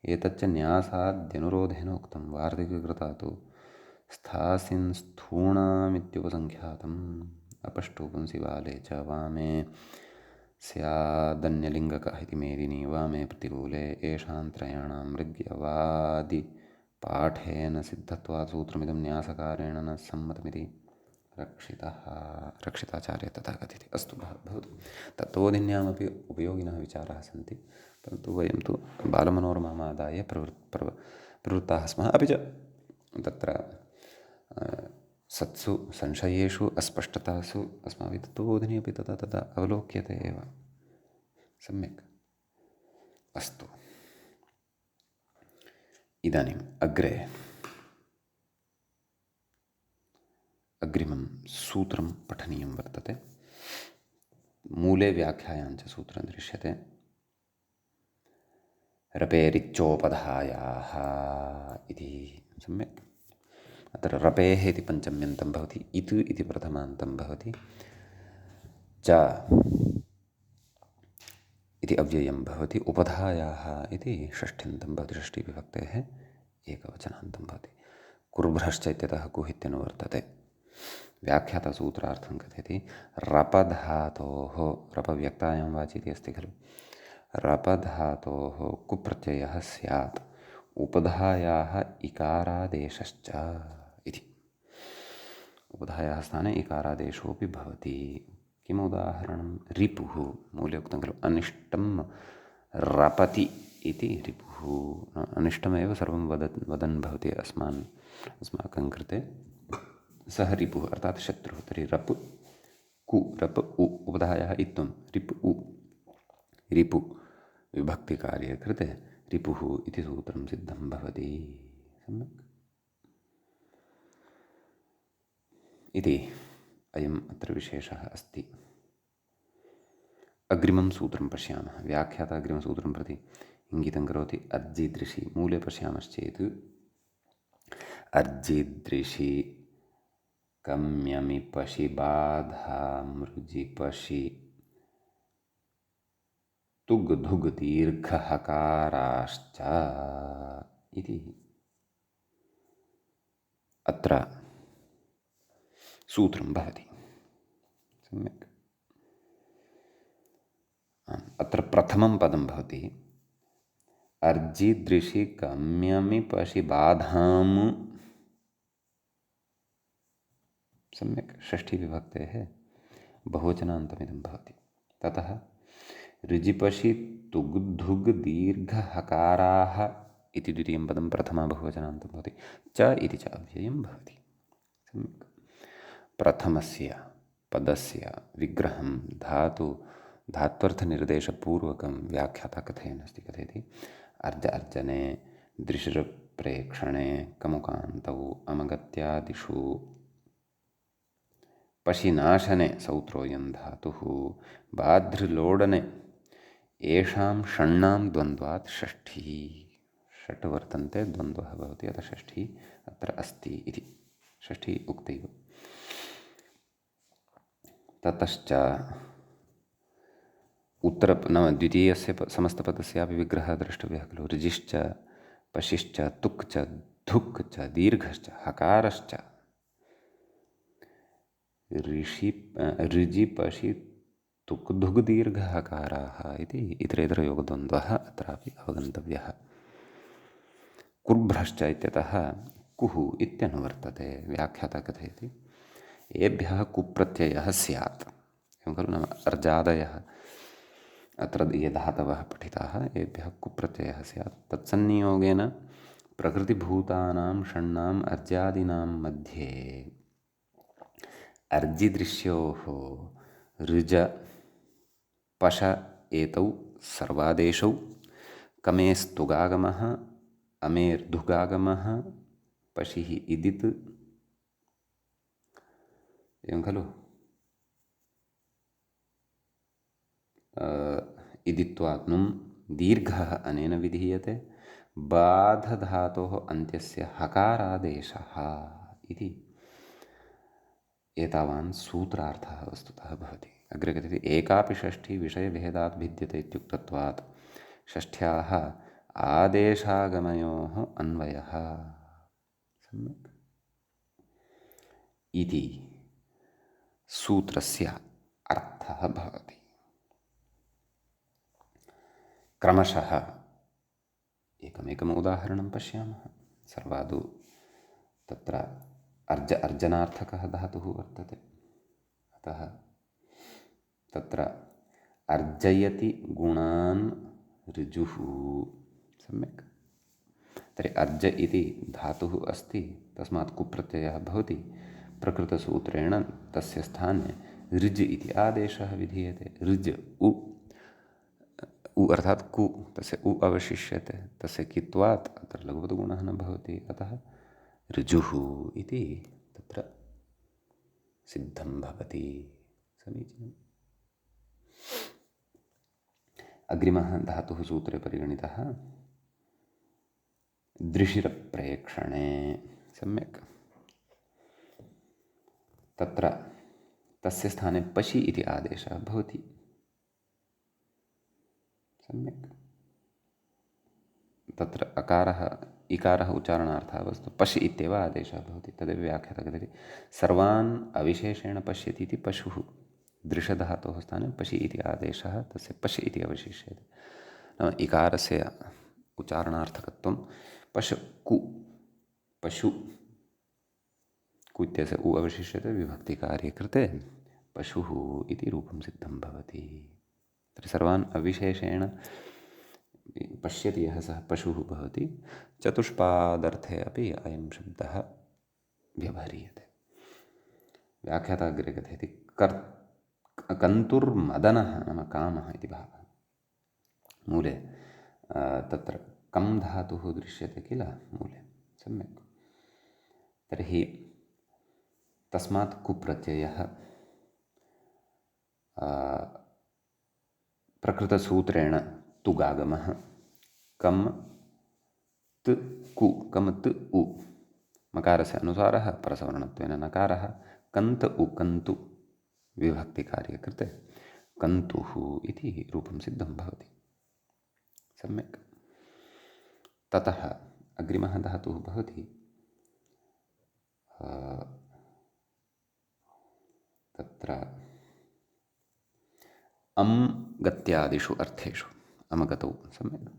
एतच्च न्यासाद्यनुरोधेन उक्तं। वार्तिककृता तु स्थासिन् स्थूणामित्युपसङ्ख्यातम्। अपष्टो पुंसि बाले च वामे स्यादन्यलिङ्गकः इति मेदिनी वामे प्रतिकूले येषां ऋग्यवादिपाठेन सिद्धत्वात् सूत्रमिदं न्यासकारेण न सम्मतमिति रक्षिताचार्य तथा कथयति। अस्तु, भवतु। तत्त्वोधिन्यामपि उपयोगिनः विचाराः सन्ति, परन्तु वयं तु बालमनोरमामादाय प्रवृत्ताः स्मः। अपि च तत्र सत्सु संशयेषु अस्पष्टतासु अस्माभिः तत्त्वबोधिनी अपि तदा तदा अवलोक्यते एव। सम्यक्। अस्तु, इदानीम् अग्रिमं सूत्रं पठनीयं वर्तते। मूले व्याख्यायां च सूत्रं दृश्यते। रपेरिच्चोपधायाः इति। सम्यक्। अत्र रपेः इति पञ्चम्यन्तं भवति, इत् इति प्रथमान्तं भवति, च इति अव्ययं भवति, उपधायाः इति षष्ठ्यन्तं भवति, षष्ठीविभक्तेः एकवचनान्तं भवति। कुर्भ्रश्च इत्यतः कुः इत्यनुवर्तते। व्याख्यातसूत्रार्थं कथयति। रपधातोः रपव्यक्तायां वाचि इति अस्ति खलु। रपधातोः कुप्रत्ययः स्यात् उपधायाः इकारादेशश्च इति। उपधायाः स्थाने इकारादेशोऽपि भवति। किम् उदाहरणं। रिपुः। मूले उक्तं खलु अनिष्टं रपति इति रिपुः। अनिष्टमेव सर्वं वदन् भवति अस्माकं कृते। सः रिपुः अर्थात् शत्रुः। तर्हि रप् कु रप् उ उपधायाः इत्थं रिप् उ रिपु विभक्तिकार्ये कृते रिपुः इति सूत्रं सिद्धं भवति। सम्यक्। इति अयम् अत्र विशेषः अस्ति। अग्रिमं सूत्रं पश्यामः। व्याख्याता अग्रिमसूत्रं प्रति इङ्गितं करोति। अर्जिदृशि। मूले पश्यामश्चेत् अर्जिदृशि कम्यमि पशि बाधा मृजि पशि तुग् धुग् दीर्घहकाराश्च इति अत्र सूत्रं भवति। सम्यक्। अत्र प्रथमं पदं भवति अर्जिदृशि गम्यमि पशि बाधाम्। सम्यक्, षष्ठीविभक्तेः बहुवचनान्तमिदं भवति। ततः ऋजिपशि तुग्धुग् दीर्घहकाराः इति द्वितीयं पदं प्रथमा बहुवचनान्तं भवति। च इति च अव्ययं भवति। सम्यक्। प्रथमस्य पदस्य विग्रहं धात्वर्थनिर्देशपूर्वकं व्याख्याता कथयन्नस्ति। कथयति अर्जने दृशिरप्रेक्षणे कमुकान्तौ अमगत्यादिषु पशिनाशने सौत्रोऽयं धातुः बाध्रलोडने येषां षण्णां द्वन्द्वात् षष्ठी। षट् वर्तन्ते, द्वन्द्वः भवति, अतः षष्ठी अत्र अस्ति इति। षष्ठी उक्तैव। ततश्च नाम द्वितीयस्य समस्तपदस्यापि विग्रहः द्रष्टव्यः खलु। ऋजिश्च पशिश्च तुक् च धुक् च दीर्घश्च हकारश्च ऋजि पशि तुक् धुग् दीर्घहकाराः इति इतरेतरयोगद्वन्द्वः अत्रापि अवगन्तव्यः। कुर्भ्रश्च इत्यतः कुः इत्यनुवर्तते। व्याख्याता कथयति एभ्यः कुप्रत्ययः स्यात्। एवं खलु, नाम अर्जादयः अत्र ये धातवः पठिताः एभ्यः कुप्रत्ययः स्यात्। तत्संनियोगेन प्रकृतिभूतानां षण्णाम् अर्जादीनां मध्ये अर्जिदृश्योः ऋज पश एतौ सर्वादेशौ कमेस्तुगागमः अमेर्धुगागमः पशिः इदित्। एवं खलु, इदित्वात् नुम् दीर्घः अनेन विधीयते। बाधधातोः अन्त्यस्य हकारादेशः इति एतावान् सूत्रार्थः वस्तुतः भवति। अग्रे कथयति एकापि षष्ठी विषयभेदात् भिद्यते इत्युक्तत्वात् षष्ठ्याः आदेशागमयोः अन्वयः। सम्यक्। इति सूत्रस्य अर्थः भवति। क्रमशः एकमेकम् उदाहरणं पश्यामः। सर्वादौ तत्र अर्जनार्थकः धातुः वर्तते। अतः तत्र अर्जयति गुणान् ऋजुः। सम्यक्। तर्हि अर्ज इति धातुः अस्ति, तस्मात् कुप्रत्ययः भवति। प्रकृतसूत्रेण तस्य स्थाने ऋज् इति आदेशः विधीयते। ऋज् उ अर्थात् कु, तस्य उ अवशिष्यते। तस्य कित्वात् अत्र लघुपदगुणः न भवति। अतः ऋजुः इति तत्र सिद्धं भवति। समीचीनम्। अग्रिमः धातुः सूत्रे परिगणितः दृशिरप्रेक्षणे। सम्यक्। तत्र तस्य स्थाने पशि इति आदेशः भवति। सम्यक्। तत्र अकारः इकारः उच्चारणार्थः वस्तु पश् इत्येव आदेशः भवति। तदेव व्याख्याता कथयति सर्वान् अविशेषेण पश्यति इति पशुः। दृशधातोः स्थाने पशि इति आदेशः, तस्य पश् इति अवशिष्यते। नाम इकारस्य उच्चारणार्थकत्वं पशु कु, पशु कु इत्यस्य उ अवशिष्यते, विभक्तिकार्ये कृते पशुः इति रूपं सिद्धं भवति। तर्हि सर्वान् अविशेषेण पश्यति यः सः पशुः भवति। चतुष्पादर्थे अपि अयं शब्दः व्यवह्रियते। व्याख्याता अग्रे कथयति कन्तुर्मदनः नाम कामः इति भावः। मूले तत्र कं धातुः दृश्यते किल मूले। सम्यक्। तर्हि तस्मात् कुप्रत्ययः प्रकृतसूत्रेण तुगागमः कम त कु, कम त उ, मकारस्य अनुसारः परसवर्णत्वेन नकारः, कन्त उ कन्तु विभक्तिकार्ये कृते कन्तुः इति रूपं सिद्धं भवति। सम्यक्। ततः अग्रिमः धातुः भवति तत्र अम् गत्यादिषु अर्थेषु अमगतौ सम्यक्।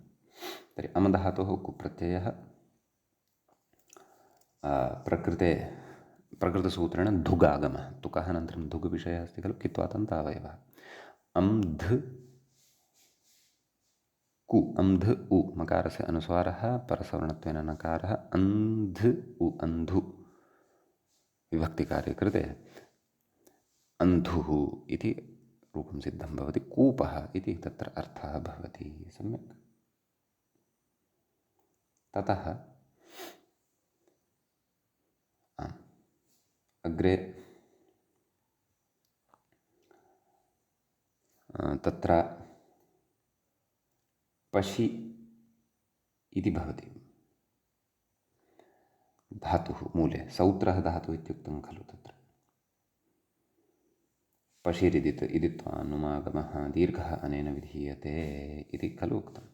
तर्हि अमधातोः कुप्रत्ययः प्रकृतसूत्रेण धुगागमः। तुकः अनन्तरं धुग् विषयः अस्ति खलु, कित्वातन्तावयवः। अम् ध कु, अन्ध उ, मकारस्य अनुस्वारः परसवर्णत्वेन नकारः, अन्ध उ, अन्धु विभक्तिकार्ये कृते अन्धुः इति रूपं सिद्धं भवति। कूपः इति तत्र अर्थः भवति। सम्यक्। ततः अग्रे तत्र पशि इति भवति धातुः मूले। सौत्रः धातुः इत्युक्तं खलु तत्र। पशिरिदित् इदित्वानुमागमः दीर्घः अनेन विधीयते इति खलु उक्तम्।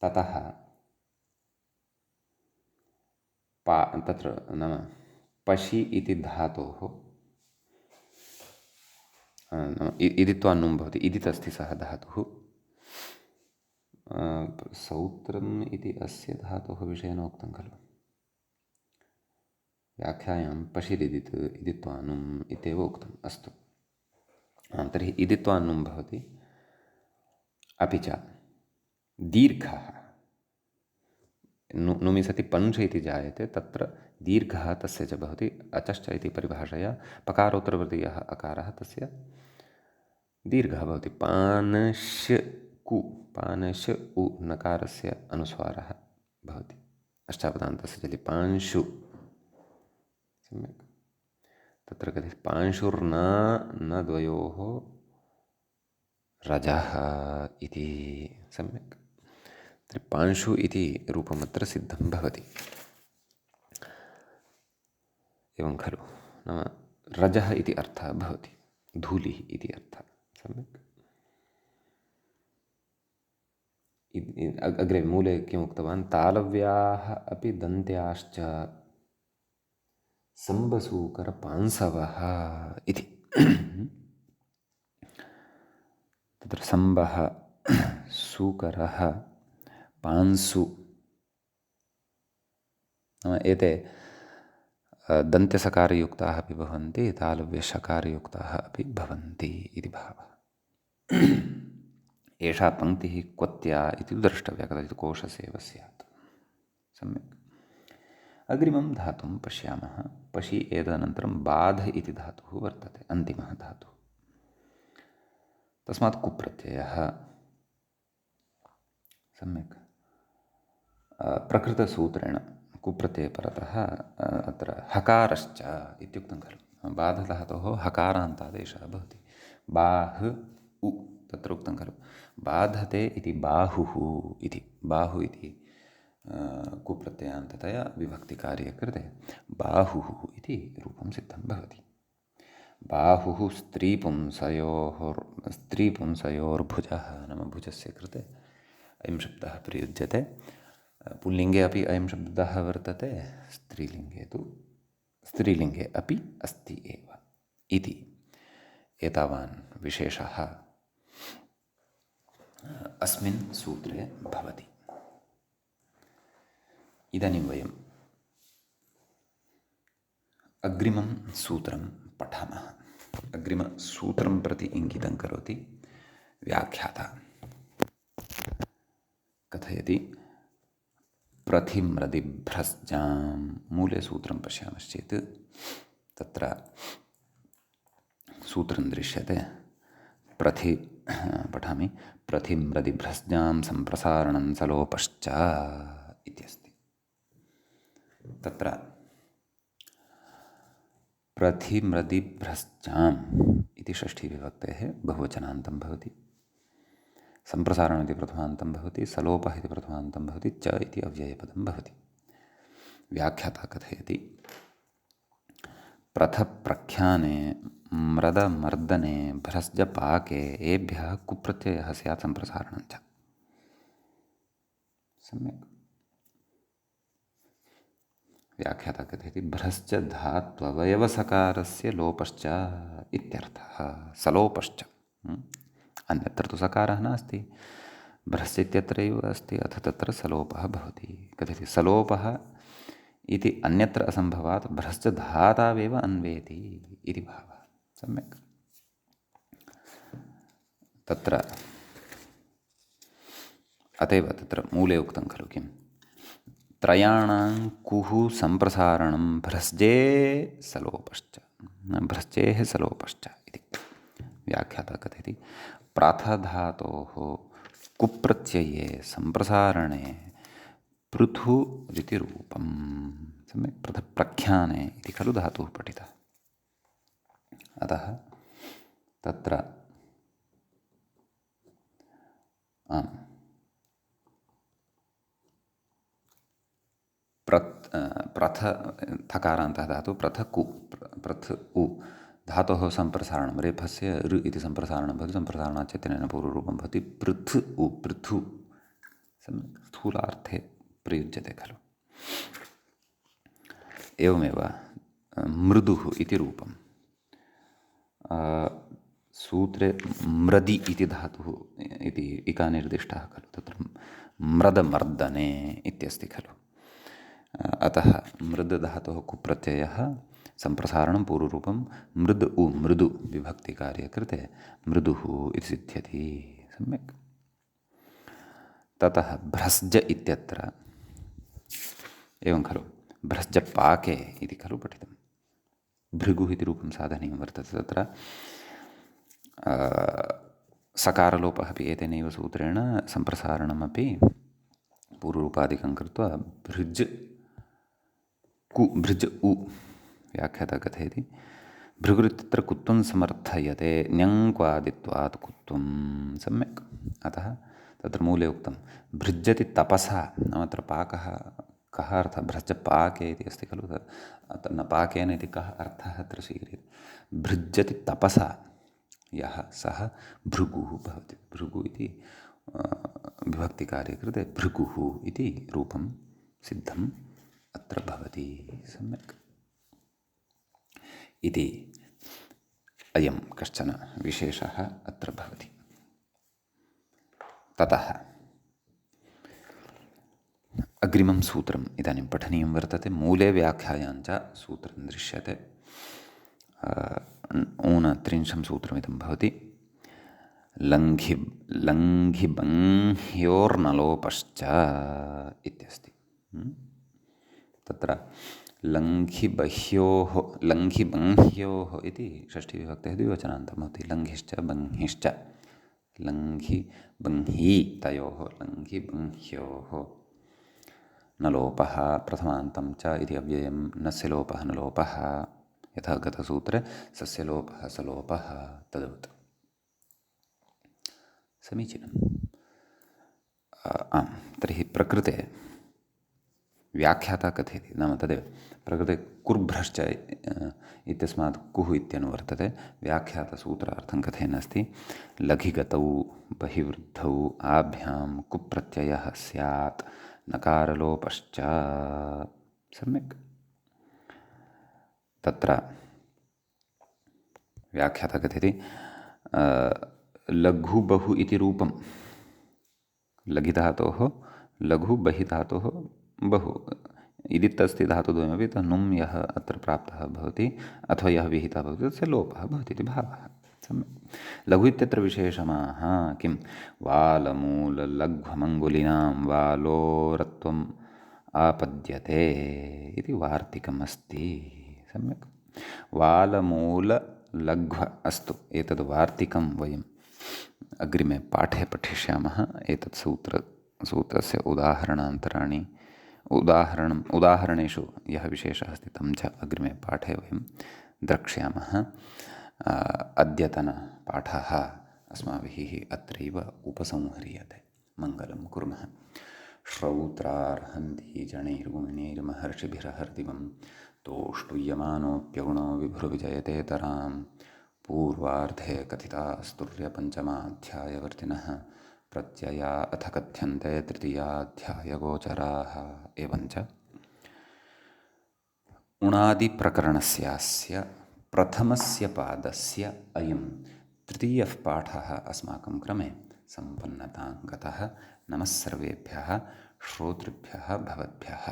ततः तत्र नाम पशि इति धातोः इदित्वान्नुं भवति। इदित् अस्ति सः धातुः। सौत्रम् इति अस्य धातोः विषयेण उक्तं खलु व्याख्यायां। पशिरिदित् इदित्वानुम् इत्येव उक्तम्। अस्तु, तर्हि इदित्वान्नुं भवति। अपि च दीर्घः नुमि सति पञ्च इति जायते, तत्र दीर्घः तस्य च भवति। अचश्च इति परिभाषया पकारोत्तरवर्तीयः अकारः तस्य दीर्घः भवति। पानश् कु, पानश् उ नकारस्य अनुस्वारः भवति अष्टापदान्तस्य चलि पांशु। सम्यक्। तत्र कथि पांशुर्न न द्वयोः रजः इति। सम्यक्। तर्हि पांशु इति रूपमत्र सिद्धं भवति। एवं खलु, नाम रजः इति अर्थः भवति, धूलिः इति अर्थः। सम्यक्। अग्रे मूले किम् उक्तवान्? तालव्याः अपि दन्त्याश्च सम्बसूकरपांसवः इति। तत्र सम्बः, सूकरः, पांसु, नाम एते दन्त्यसकारयुक्ताः अपि भवन्ति, तालव्यषकारयुक्ताः अपि भवन्ति इति भावः। एषा पङ्क्तिः क्वत्या इति द्रष्टव्या, कदाचित् कोशसेव स्यात्। सम्यक्। अग्रिमं धातुं पश्यामः। पशि एतदनन्तरं बाध इति धातुः वर्तते, अन्तिमः धातुः। तस्मात् कुप्रत्ययः। सम्यक्। प्रकृतसूत्रेण कुप्रत्ययपरतः अत्र हकारश्च इत्युक्तं खलु। बाधधातोः हकारान्तादेशः भवति। बाह् उ तत्र उक्तं खलु, बाधते इति बाहुः इति। बाहु इति कुप्रत्ययान्ततया विभक्तिकार्ये कृते बाहुः इति रूपं सिद्धं भवति। बाहुः स्त्रीपुंसयोर्भुजः, नाम भुजस्य कृते अयं शब्दः प्रयुज्यते। पुल्लिङ्गे अपि अयं शब्दः वर्तते, स्त्रीलिङ्गे अपि अस्ति एव इति एतावान् विशेषः अस्मिन् सूत्रे भवति। इदानीं वयम् अग्रिमं सूत्रं पठामः। अग्रिमसूत्रं प्रति इङ्गितं करोति व्याख्याता। कथयति प्रथिम्रदिभ्रस्जां। मूले सूत्रं पश्यामश्चेत् तत्र सूत्रं दृश्यते। पठामि। प्रथिम्रदिभ्रस्जां सम्प्रसारणं सलोपश्च इत्यस्ति। तत्र प्रथिम्रदिभ्रस्जाम् इति षष्ठीविभक्तेः बहुवचनान्तं भवति। सम्प्रसारणम् इति प्रथमान्तं भवति। सलोपः इति प्रथमान्तं भवति। च इति अव्ययपदं भवति। व्याख्याता कथयति प्रथप्रख्याने म्रदमर्दने भ्रस्जपाके एभ्यः कुप्रत्ययः स्यात् सम्प्रसारणं च। सम्यक्। व्याख्याता कथयति भ्रश्च धात्ववयवसकारस्य लोपश्च इत्यर्थः, सलोपश्च। अन्यत्र तु सकारः नास्ति, भ्रश्च इत्यत्रैव अस्ति, अथ तत्र सलोपः भवति। कथयति सलोपः इति अन्यत्र असम्भवात् भ्रश्च धातावेव अन्वेति इति भावः। सम्यक्। तत्र अतएव तत्र मूले उक्तं खलु किं त्रयाणां कुः सम्प्रसारणं भ्रस्जे सलोपश्च, भ्रश्चेः सलोपश्च इति व्याख्याता कथयति प्राथधातोः कुप्रत्यये सम्प्रसारणे पृथु इति रूपं। सम्यक्। प्रख्याने इति खलु धातुः पठितः। अतः तत्र प्रथ थकारान्तः धातुः प्रथ उ धातोः सम्प्रसारणं रेफस्य ऋ इति सम्प्रसारणं भवति, सम्प्रसारणात् चेतनेन पूर्वरूपं भवति पृथु उ, पृथु। सम्यक्। स्थूलार्थे प्रयुज्यते खलु। एवमेव मृदुः इति रूपं सूत्रे म्रदि इति धातुः इति इकानिर्दिष्टः खलु, तत्र म्रदमर्दने इत्यस्ति खलु। अतः मृद् धातोः कुप्रत्ययः सम्प्रसारणं पूर्वरूपं मृद् उ, मृदु विभक्तिकार्ये कृते मृदुः इति सिद्ध्यति। सम्यक्। ततः भ्रस्ज इत्यत्र एवं खलु, भ्रस्ज पाके इति खलु पठितं। भृगुः इति रूपं साधनीयं वर्तते। तत्र सकारलोपः अपि एतेनैव सूत्रेण सम्प्रसारणमपि पूर्वरूपादिकं कृत्वा भृज् कु, भृज् उ व्याख्याता कथयति भृगुरित्यत्र कुत्वं समर्थयते न्यङ्क्वादित्वात् कुत्वं। सम्यक्। अतः तत्र मूले उक्तं भृज्यति तपसा, नाम अत्र पाकः कः अर्थः, भ्रज पाके इति अस्ति खलु, अत्र न पाकेन इति कः अर्थः अत्र स्वीक्रियते। भृज्यति तपसा यः सः भृगुः भवति। भृगु इति विभक्तिकार्ये कृते भृगुः इति रूपं सिद्धम् अत्र भवति। सम्यक्। इति अयं कश्चन विशेषः अत्र भवति। ततः अग्रिमं सूत्रम् इदानीं पठनीयं वर्तते। मूले व्याख्यायाञ्च सूत्रं दृश्यते। 39 सूत्रमिदं भवति। लङ्घिबङ्ह्योर्नलोपश्च इत्यस्ति। तत्र लङ्घिबङ्ह्योः इति षष्ठीविभक्तेः द्विवचनान्तं भवति। लङ्घिश्च बङ्हिश्च, लङ्घिबङ्ही तयोः, लङ्घिबङ्ह्योः नलोपः प्रथमान्तं च इति अव्ययं, नस्य लोपः नलोपः, यथा गतसूत्रे सस्य लोपः सलोपः तद्वत्। समीचीनम्। आम्। तर्हि प्रकृते व्याख्याता कथयति, नाम तदेव प्रकृते कुर्भ्रश्च इत्यस्मात् कुः इत्यनुवर्तते। व्याख्यातसूत्रार्थं कथयन् अस्ति लघिगतौ बहिवृद्धौ आभ्यां कुप्रत्ययः स्यात् नकारलोपश्च। सम्यक्। तत्र व्याख्याता कथयति लघु बहु इति रूपं, लघिधातोः लघु बहिधातोः बहु इदित्तस्ति धातुद्वयमपि, नुं यः अत्र प्राप्तः भवति अथवा यः विहितः भवति तस्य लोपः भवति इति भावः। सम्यक्। लघु इत्यत्र विशेषमाः किं वालमूललघ्वमङ्गुलीनां वालोरत्वम् आपद्यते इति वार्तिकम् अस्ति। सम्यक्। वालमूललघ्व अस्तु, एतद् वार्तिकं वयम् अग्रिमे पाठे पठिष्यामः। एतत् सूत्रस्य उदाहरणेषु यः विशेषः अस्ति तं च अग्रिमे पाठे वयं द्रक्ष्यामः। अद्यतनपाठः अस्माभिः अत्रैव उपसंह्रियते। मङ्गलं कुर्मः। श्रौत्रार्हन्ति जणैर्गुणैर्महर्षिभिरहर्दिवं तोष्टुयमानोऽप्यगुणो विभुर्विजयतेतरां पूर्वार्धे कथितास्तुर्यपञ्चमाध्यायवर्तिनः प्रत्यया अथ कथ्यन्ते तृतीयाध्यायगोचराः। एवञ्च गुणादिप्रकरणस्यास्य प्रथमस्य पादस्य अयं तृतीयः पाठः अस्माकं क्रमे सम्पन्नतां गतः। नमः सर्वेभ्यः श्रोतृभ्यः भवद्भ्यः।